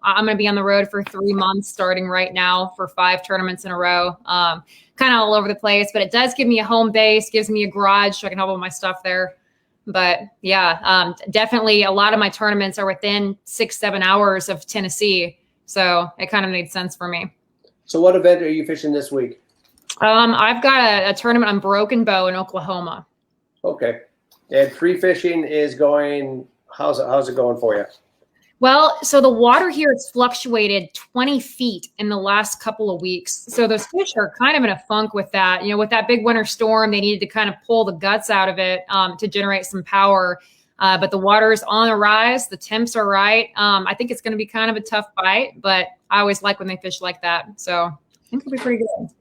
I'm going to be on the road for 3 months starting right now for 5 tournaments in a row, kind of all over the place. But it does give me a home base, gives me a garage so I can have all my stuff there. But yeah, definitely a lot of my tournaments are within 6-7 hours of Tennessee. So it kind of made sense for me. So what event are you fishing this week? I've got a tournament on Broken Bow in Oklahoma. Okay. And free fishing is going... How's it going for you? Well, so the water here has fluctuated 20 feet in the last couple of weeks. So those fish are kind of in a funk with that. You know, with that big winter storm, they needed to kind of pull the guts out of it to generate some power. But the water is on the rise. The temps are right. I think it's going to be kind of a tough bite, but I always like when they fish like that. So I think it'll be pretty good.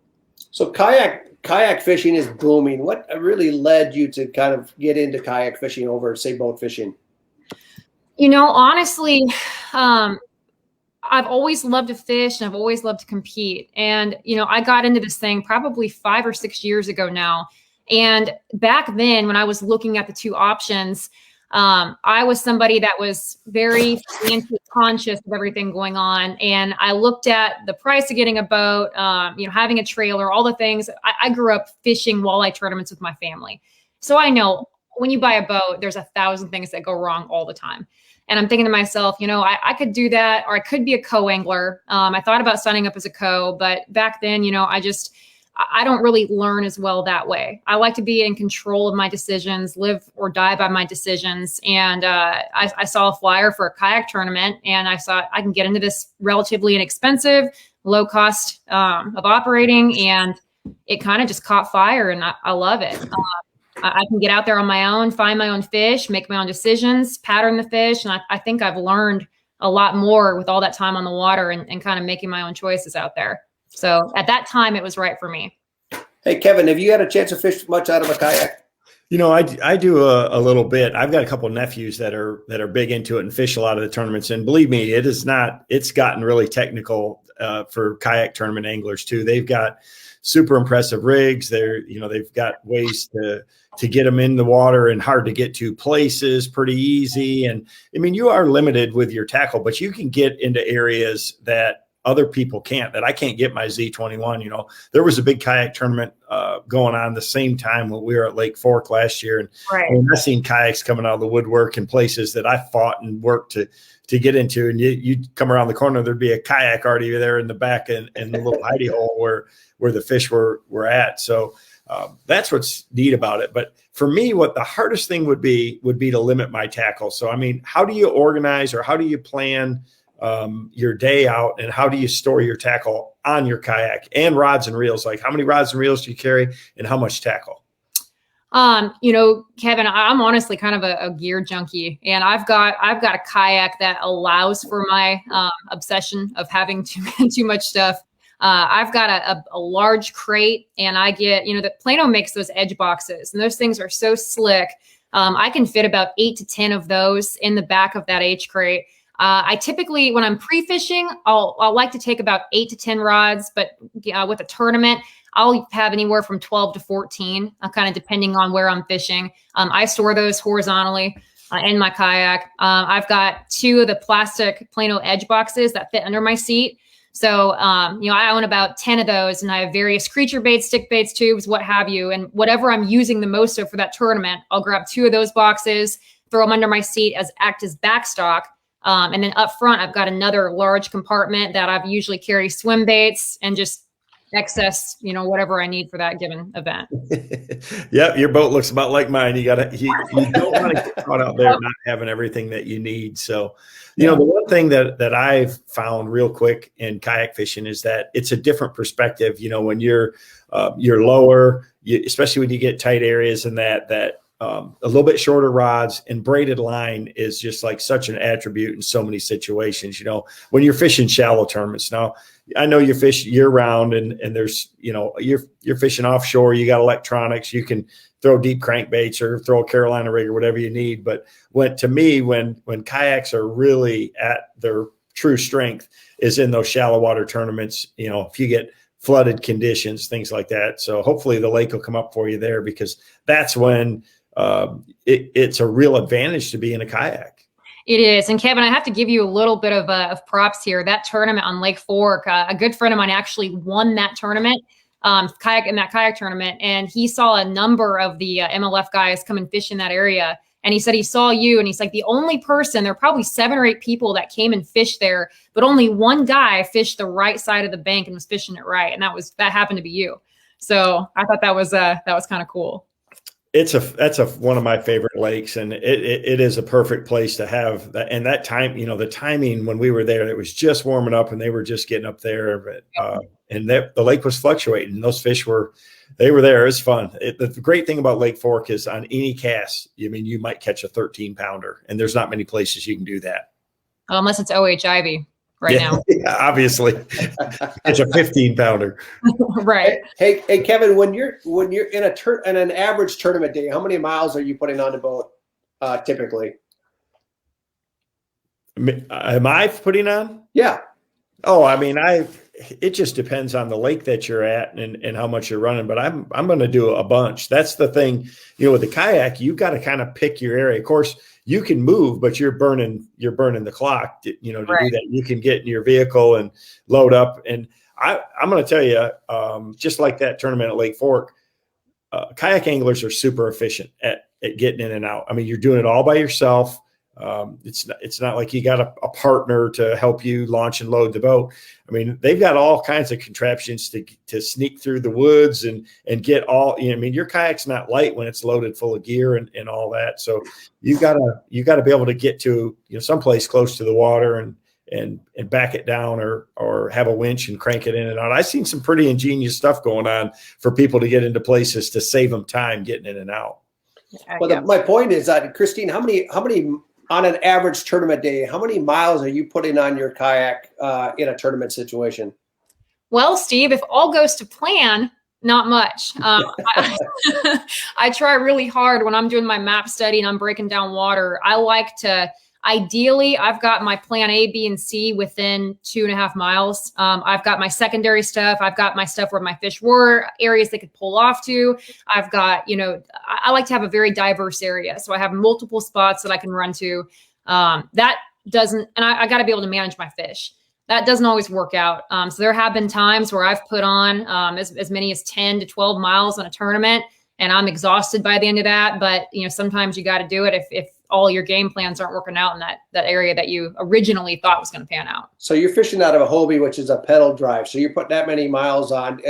So kayak fishing is booming. What really led you to kind of get into kayak fishing over, say, boat fishing? You know, honestly, I've always loved to fish and I've always loved to compete. And, you know, I got into this thing probably 5 or 6 years ago now. And back then when I was looking at the two options, I was somebody that was very financially conscious of everything going on. And I looked at the price of getting a boat, you know, having a trailer, all the things. I grew up fishing walleye tournaments with my family. So I know when you buy a boat, there's 1,000 things that go wrong all the time. And I'm thinking to myself, you know, I could do that, or I could be a co-angler. I thought about signing up as a co, but back then, you know, I don't really learn as well that way. I like to be in control of my decisions, live or die by my decisions. And I saw a flyer for a kayak tournament, and I thought I can get into this relatively inexpensive, low cost of operating, and it kind of just caught fire, and I love it. I can get out there on my own, find my own fish, make my own decisions, pattern the fish. And I think I've learned a lot more with all that time on the water and kind of making my own choices out there. So at that time, it was right for me. Hey, Kevin, have you had a chance to fish much out of a kayak? You know, I do a little bit. I've got a couple of nephews that are big into it and fish a lot of the tournaments. And believe me, it's gotten really technical for kayak tournament anglers too. They've got super impressive rigs. They've got ways to get them in the water and hard to get to places pretty easy. And I mean, you are limited with your tackle, but you can get into areas that other people can't, that I can't get my Z21. You know, there was a big kayak tournament going on the same time when we were at Lake Fork last year. And, right. And I've seen kayaks coming out of the woodwork in places that I fought and worked to get into. And you come around the corner, there'd be a kayak already there in the back and the little hidey hole where the fish were at. So that's what's neat about it. But for me, what the hardest thing would be to limit my tackle. So, I mean, how do you organize, or how do you plan your day out, and how do you store your tackle on your kayak and rods and reels? Like, how many rods and reels do you carry, and how much tackle? You know, Kevin, I'm honestly kind of a gear junkie, and I've got a kayak that allows for my obsession of having too much stuff. I've got a large crate, and I get, you know, that Plano makes those edge boxes, and those things are so slick. I can fit about 8 to 10 of those in the back of that H crate. I typically, when I'm pre-fishing, I'll like to take about 8 to 10 rods, but with a tournament, I'll have anywhere from 12 to 14, kind of depending on where I'm fishing. I store those horizontally in my kayak. I've got 2 of the plastic Plano edge boxes that fit under my seat. So, you know, I own about 10 of those, and I have various creature baits, stick baits, tubes, what have you. And whatever I'm using the most of for that tournament, I'll grab 2 of those boxes, throw them under my seat act as backstock. And then up front, I've got another large compartment that I've usually carry swim baits and just excess, whatever I need for that given event. Yep, your boat looks about like mine. You don't want to get caught out there not having everything that you need. So, the one thing that I've found real quick in kayak fishing is that it's a different perspective. When you're lower, especially when you get tight areas and that a little bit shorter rods and braided line is just like such an attribute in so many situations. When you're fishing shallow tournaments now. I know you fish year round and there's, you're fishing offshore, you got electronics, you can throw deep crankbaits or throw a Carolina rig or whatever you need. But when kayaks are really at their true strength is in those shallow water tournaments, if you get flooded conditions, things like that. So hopefully the lake will come up for you there because that's when it's a real advantage to be in a kayak. It is. And Kevin, I have to give you a little bit of props here. That tournament on Lake Fork, a good friend of mine actually won that tournament, kayak tournament. And he saw a number of the MLF guys come and fish in that area. And he said he saw you and he's like, the only person, there are probably 7 or 8 people that came and fished there, but only one guy fished the right side of the bank and was fishing it right. And that happened to be you. So I thought that was kind of cool. That's one of my favorite lakes, and it is a perfect place to have that. And that time, the timing when we were there, it was just warming up, and they were just getting up there. But and the lake was fluctuating. Those fish were there. It was fun. The great thing about Lake Fork is on any cast, you might catch a 13-pounder, and there's not many places you can do that. Unless it's OH Ivy now. Yeah, obviously, it's a 15-pounder. Right. Hey, Kevin, when you're in an average tournament day, how many miles are you putting on the boat typically? Am I putting on? Yeah. Oh, it just depends on the lake that you're at and how much you're running, but I'm going to do a bunch. That's the thing, with the kayak, you got to kind of pick your area. Of course, you can move, but you're burning the clock to do that. You can get in your vehicle and load up. And I'm going to tell you, just like that tournament at Lake Fork, kayak anglers are super efficient at getting in and out. You're doing it all by yourself. It's not like you got a partner to help you launch and load the boat. They've got all kinds of contraptions to sneak through the woods and get all, your kayak's not light when it's loaded full of gear and all that. So you gotta be able to get to, someplace close to the water and back it down or have a winch and crank it in and out. I've seen some pretty ingenious stuff going on for people to get into places to save them time getting in and out. Well, my point is that, Christine, how many on an average tournament day, how many miles are you putting on your kayak in a tournament situation? Well, Steve, if all goes to plan, not much. I try really hard when I'm doing my map study and I'm breaking down water. I like to, ideally, I've got my plan A, B, and C within 2.5 miles. I've got my secondary stuff. I've got my stuff where my fish were, areas they could pull off to. I've got, I like to have a very diverse area. So I have multiple spots that I can run to. That doesn't, and I got to be able to manage my fish. That doesn't always work out. So there have been times where I've put on as many as 10 to 12 miles on a tournament, and I'm exhausted by the end of that. But, sometimes you got to do it if all your game plans aren't working out in that area that you originally thought was going to pan out. So you're fishing out of a Hobie, which is a pedal drive. So you're putting that many miles on.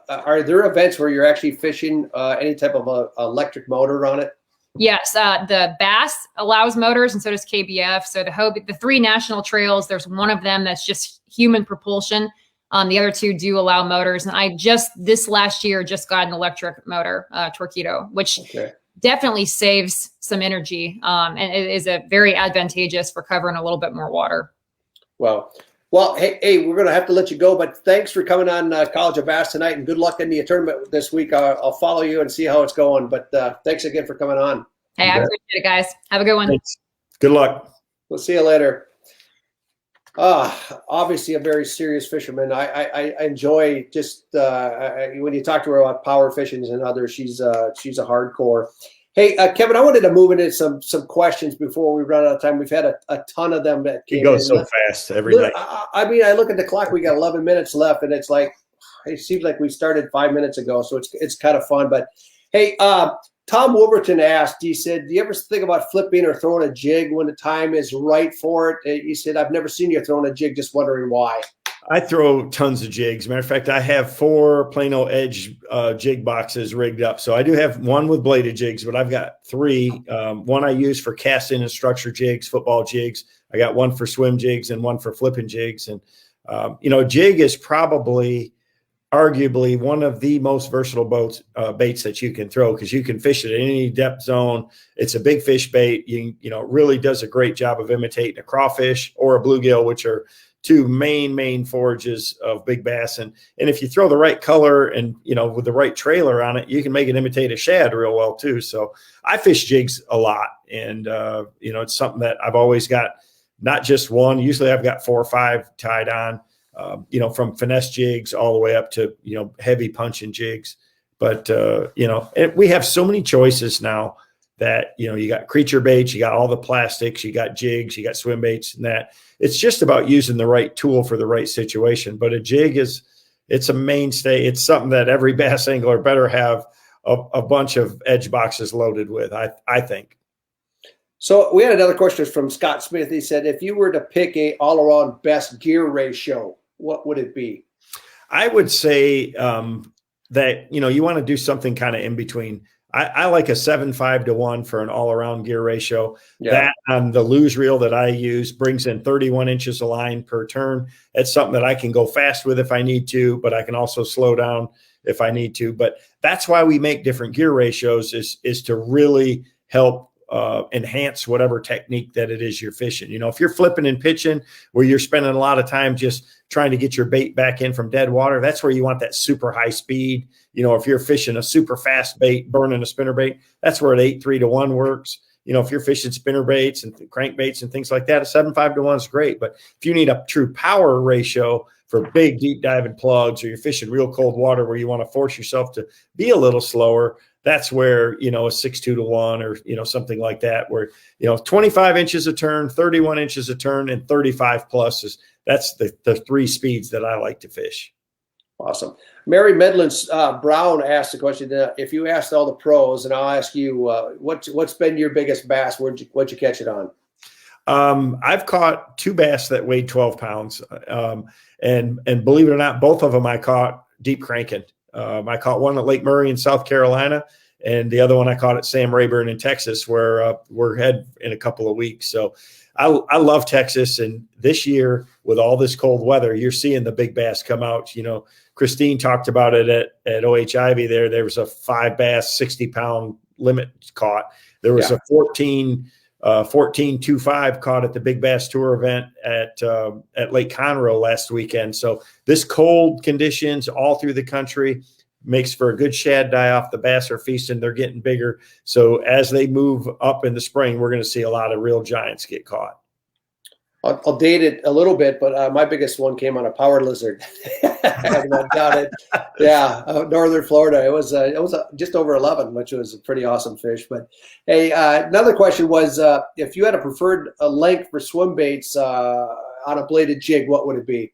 Are there events where you're actually fishing any type of electric motor on it? Yes, the Bass allows motors, and so does KBF. So the Hobie, the 3 national trails, there's one of them that's just human propulsion. The other 2 do allow motors. And I this last year got an electric motor, Torpedo, which definitely saves some energy. And it is very advantageous for covering a little bit more water. Well, hey, we're going to have to let you go, but thanks for coming on College of Bass tonight, and good luck in the tournament this week. I'll follow you and see how it's going, but thanks again for coming on. Hey, I appreciate it, guys. Have a good one. Thanks. Good luck. We'll see you later. Obviously a very serious fisherman. I enjoy just when you talk to her about power fishing and others, she's a hardcore. Hey, Kevin, I wanted to move into some questions before we run out of time. We've had a ton of them that came in. It goes so fast every night. I look at the clock, we got 11 minutes left, and it's like, it seems like we started 5 minutes ago. So it's kind of fun, but hey, Tom Wolverton asked, he said, do you ever think about flipping or throwing a jig when the time is right for it? He said, I've never seen you throwing a jig, just wondering why. I throw tons of jigs. Matter of fact, I have 4 Plano Edge jig boxes rigged up. So I do have one with bladed jigs, but I've got 3. One I use for casting and structure jigs, football jigs. I got one for swim jigs and one for flipping jigs. And, jig is probably arguably one of the most versatile baits that you can throw, because you can fish it in any depth zone. It's a big fish bait. It really does a great job of imitating a crawfish or a bluegill, which are 2 main forages of big bass. And if you throw the right color and, with the right trailer on it, you can make it imitate a shad real well too. So I fish jigs a lot. And, it's something that I've always got, not just one. Usually I've got 4 or 5 tied on, from finesse jigs all the way up to, heavy punching jigs. But, and we have so many choices now that, you got creature baits, you got all the plastics, you got jigs, you got swim baits, and that. It's just about using the right tool for the right situation. But a jig it's a mainstay. It's something that every bass angler better have a bunch of edge boxes loaded with, I think. So we had another question from Scott Smith. He said, if you were to pick a all-around best gear ratio, what would it be? I would say that, you want to do something kind of in between. I like a 7.5 to 1 for an all-around gear ratio. Yeah. That on the luge reel that I use brings in 31 inches of line per turn. It's something that I can go fast with if I need to, but I can also slow down if I need to. But that's why we make different gear ratios is to really help enhance whatever technique that it is you're fishing. If you're flipping and pitching where you're spending a lot of time just trying to get your bait back in from dead water, that's where you want that super high speed. If you're fishing a super fast bait, burning a spinner bait, that's where an 8.3 to 1 works. If you're fishing spinner baits and crankbaits and things like that, a 7.5 to 1 is great. But if you need a true power ratio for big deep diving plugs, or you're fishing real cold water where you want to force yourself to be a little slower, that's where, a 6.2 to 1 or, something like that, where, 25 inches a turn, 31 inches a turn, and 35 plus that's the 3 speeds that I like to fish. Awesome. Mary Medlin Brown asked the question, if you asked all the pros, and I'll ask you, what's been your biggest bass? What'd you catch it on? I've caught 2 bass that weighed 12 pounds. And believe it or not, both of them I caught deep cranking. I caught one at Lake Murray in South Carolina, and the other one I caught at Sam Rayburn in Texas, where we're heading in a couple of weeks. So I love Texas. And this year, with all this cold weather, you're seeing the big bass come out. Christine talked about it at OHIV there. There was a 5 bass, 60-pound limit caught. There was a 14.25 caught at the Big Bass Tour event at Lake Conroe last weekend. So this cold conditions all through the country makes for a good shad die-off. The bass are feasting. They're getting bigger. So as they move up in the spring, we're going to see a lot of real giants get caught. I'll date it a little bit, but my biggest one came on a power lizard. Northern Florida. It was just over 11, which was a pretty awesome fish. But hey, another question was, if you had a preferred length for swim baits on a bladed jig, what would it be?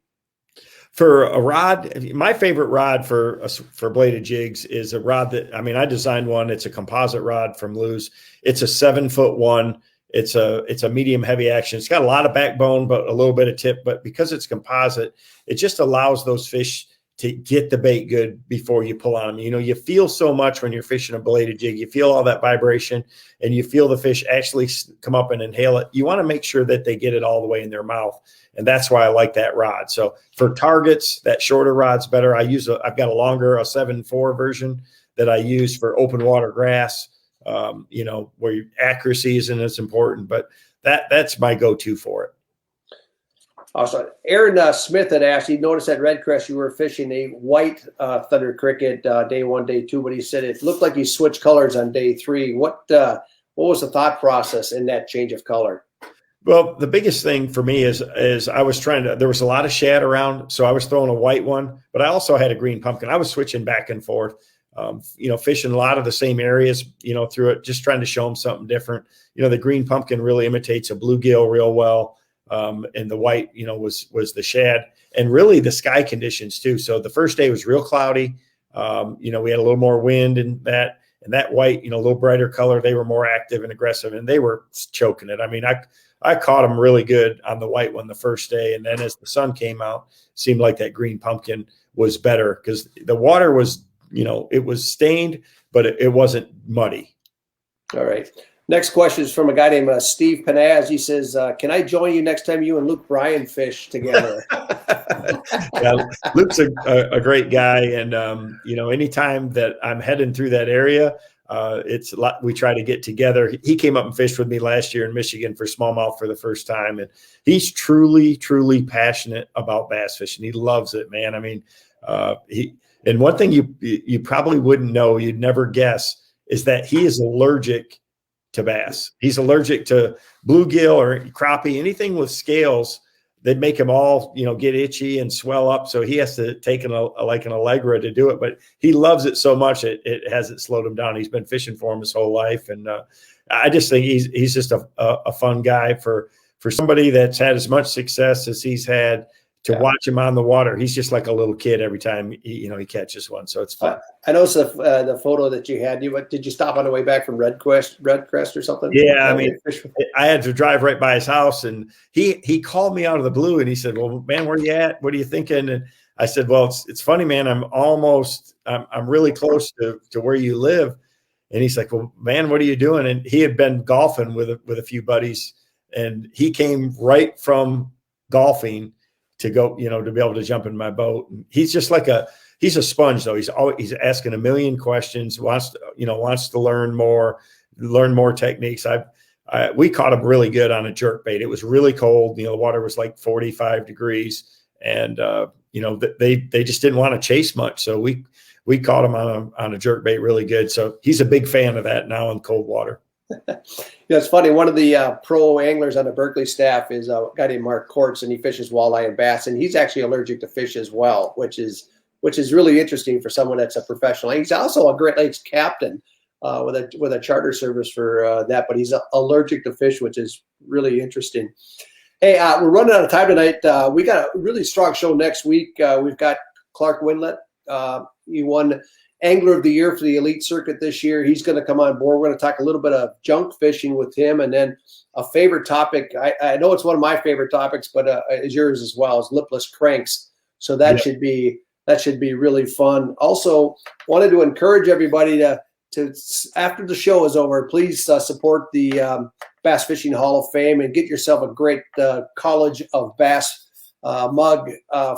For a rod, my favorite rod for bladed jigs is a rod that, I designed one. It's a composite rod from Lew's. It's a 7-foot one. It's a medium heavy action. It's got a lot of backbone, but a little bit of tip. But because it's composite, it just allows those fish to get the bait good before you pull on them. You feel so much when you're fishing a bladed jig. You feel all that vibration, and you feel the fish actually come up and inhale it. You want to make sure that they get it all the way in their mouth, and that's why I like that rod. So for targets, that shorter rod's better. I've got a 7.4 version that I use for open water grass. Where your accuracy isn't as important, but that's my go-to for it. Awesome. Aaron Smith had asked, he noticed at Red Crest you were fishing a white thunder cricket day 1, day 2, but he said it looked like you switched colors on day 3. What was the thought process in that change of color? Well, the biggest thing for me is I was there was a lot of shad around, so I was throwing a white one, but I also had a green pumpkin. I was switching back and forth. Fishing a lot of the same areas, through it, just trying to show them something different. The green pumpkin really imitates a bluegill real well. And the white, was the shad, and really the sky conditions too. So the first day was real cloudy. We had a little more wind and that. And that white, a little brighter color, they were more active and aggressive, and they were choking it. I mean, I caught them really good on the white one the first day. And then as the sun came out, it seemed like that green pumpkin was better because the water was, it was stained, but it wasn't muddy. All right. Next question is from a guy named Steve Pennaz. He says, can I join you next time you and Luke Bryan fish together? Yeah, Luke's a great guy. And, anytime that I'm heading through that area, it's a lot, we try to get together. He came up and fished with me last year in Michigan for smallmouth for the first time. And he's truly, truly passionate about bass fishing. He loves it, man. I mean, and one thing you probably wouldn't know, you'd never guess, is that he is allergic to bass. He's allergic to bluegill or crappie, anything with scales. They'd make him all, get itchy and swell up. So he has to take an Allegra to do it. But he loves it so much, it hasn't slowed him down. He's been fishing for him his whole life. And I just think he's just a fun guy for somebody that's had as much success as he's had to watch him on the water. He's just like a little kid every time he catches one. So it's fun. I noticed the photo that you had. Did you stop on the way back from Redcrest or something? Yeah, I mean, I had to drive right by his house, and he called me out of the blue, and he said, "Well, man, where are you at? What are you thinking?" And I said, "Well, it's funny, man. I'm really close to where you live." And he's like, "Well, man, what are you doing?" And he had been golfing with a few buddies, and he came right from golfing to go, to be able to jump in my boat. And he's just he's a sponge though. He's asking a million questions, wants to learn more techniques. We caught him really good on a jerk bait. It was really cold. The water was like 45 degrees, and they just didn't want to chase much. So we caught him on a jerk bait really good. So he's a big fan of that now in cold water. It's funny. One of the pro anglers on the Berkeley staff is a guy named Mark Kortz, and he fishes walleye and bass, and he's actually allergic to fish as well, which is really interesting for someone that's a professional. He's also a Great Lakes captain with a charter service for that, but he's allergic to fish, which is really interesting. Hey, we're running out of time tonight. We got a really strong show next week. We've got Clark Windlet. He won Angler of the Year for the Elite Circuit this year. He's going to come on board. We're going to talk a little bit of junk fishing with him, and then a favorite topic. I know it's one of my favorite topics, but is yours as well, is lipless cranks. So that should be really fun. Also, wanted to encourage everybody to after the show is over, please support the Bass Fishing Hall of Fame and get yourself a great College of Bass mug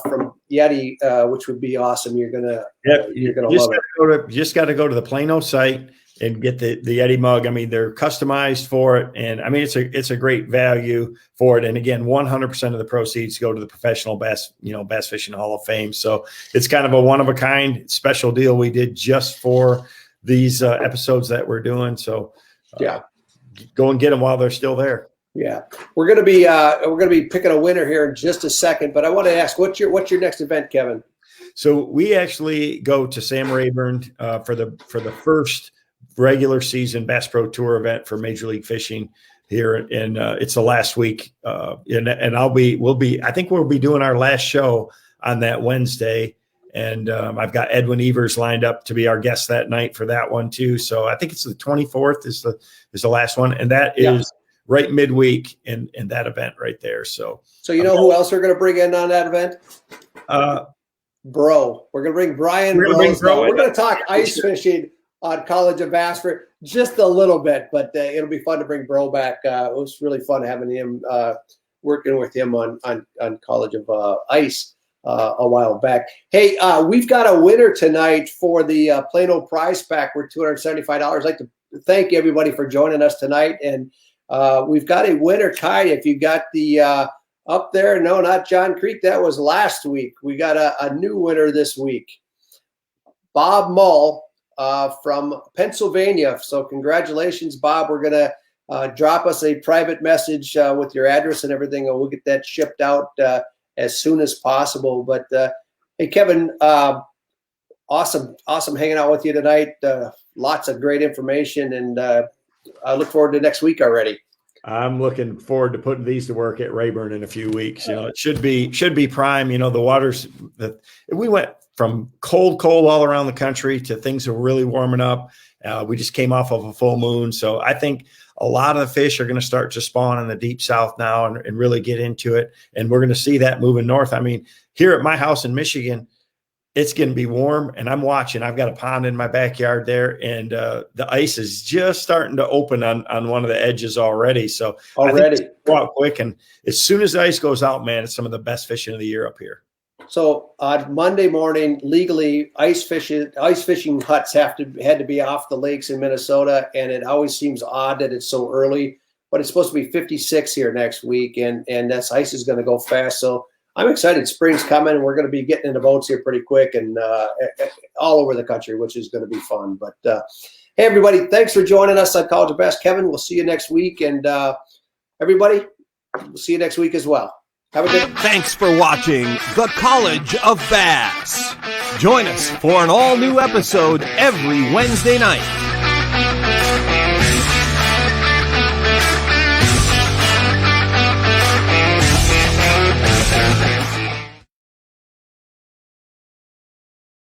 from Yeti, which would be awesome. You're gonna love it. You just got to go to the Plano site and get the Yeti mug. I mean, they're customized for it, and I mean it's a great value for it. And again, 100% of the proceeds go to the Professional Bass Fishing Hall of Fame. So it's kind of a one of a kind special deal we did just for these episodes that we're doing. So go and get them while they're still there. Yeah, we're gonna be picking a winner here in just a second, but I want to ask, what's your next event, Kevin? So we actually go to Sam Rayburn for the first regular season Bass Pro Tour event for Major League Fishing here, and it's the last week, and I think we'll be doing our last show on that Wednesday, and I've got Edwin Evers lined up to be our guest that night for that one too. So I think it's the 24th is the last one, and that is right midweek in that event right there. So you know who else we're going to bring in on that event? Bro. We're going to bring Brian. We're going to talk ice fishing on College of Bass for just a little bit, but it'll be fun to bring Bro back. It was really fun having him, working with him on College of Ice a while back. Hey, we've got a winner tonight for the Plano prize pack. We're $275. I'd like to thank everybody for joining us tonight, and we've got a winner, Kai. If you got the up there, no, not John Creek. That was last week. We got a new winner this week, Bob Mull from Pennsylvania. So congratulations, Bob. We're gonna drop us a private message with your address and everything, and we'll get that shipped out as soon as possible. But hey, Kevin, awesome hanging out with you tonight. Lots of great information, and I look forward to next week already. I'm looking forward to putting these to work at Rayburn in a few weeks. It should be prime. The waters that we went from cold all around the country to things are really warming up. We just came off of a full moon. So I think a lot of the fish are going to start to spawn in the deep south now and really get into it. And we're going to see that moving north. I mean, here at my house in Michigan, it's going to be warm, and I'm watching. I've got a pond in my backyard there, and the ice is just starting to open on one of the edges already. So I think go out quick, and as soon as the ice goes out, man, it's some of the best fishing of the year up here. So on Monday morning, legally, ice fishing huts had to be off the lakes in Minnesota, and it always seems odd that it's so early. But it's supposed to be 56 here next week, and that ice is going to go fast. So I'm excited. Spring's coming. We're going to be getting in the boats here pretty quick and all over the country, which is going to be fun. But hey, everybody, thanks for joining us on College of Bass. Kevin, we'll see you next week. And everybody, we'll see you next week as well. Have a good. Thanks for watching the College of Bass. Join us for an all-new episode every Wednesday night.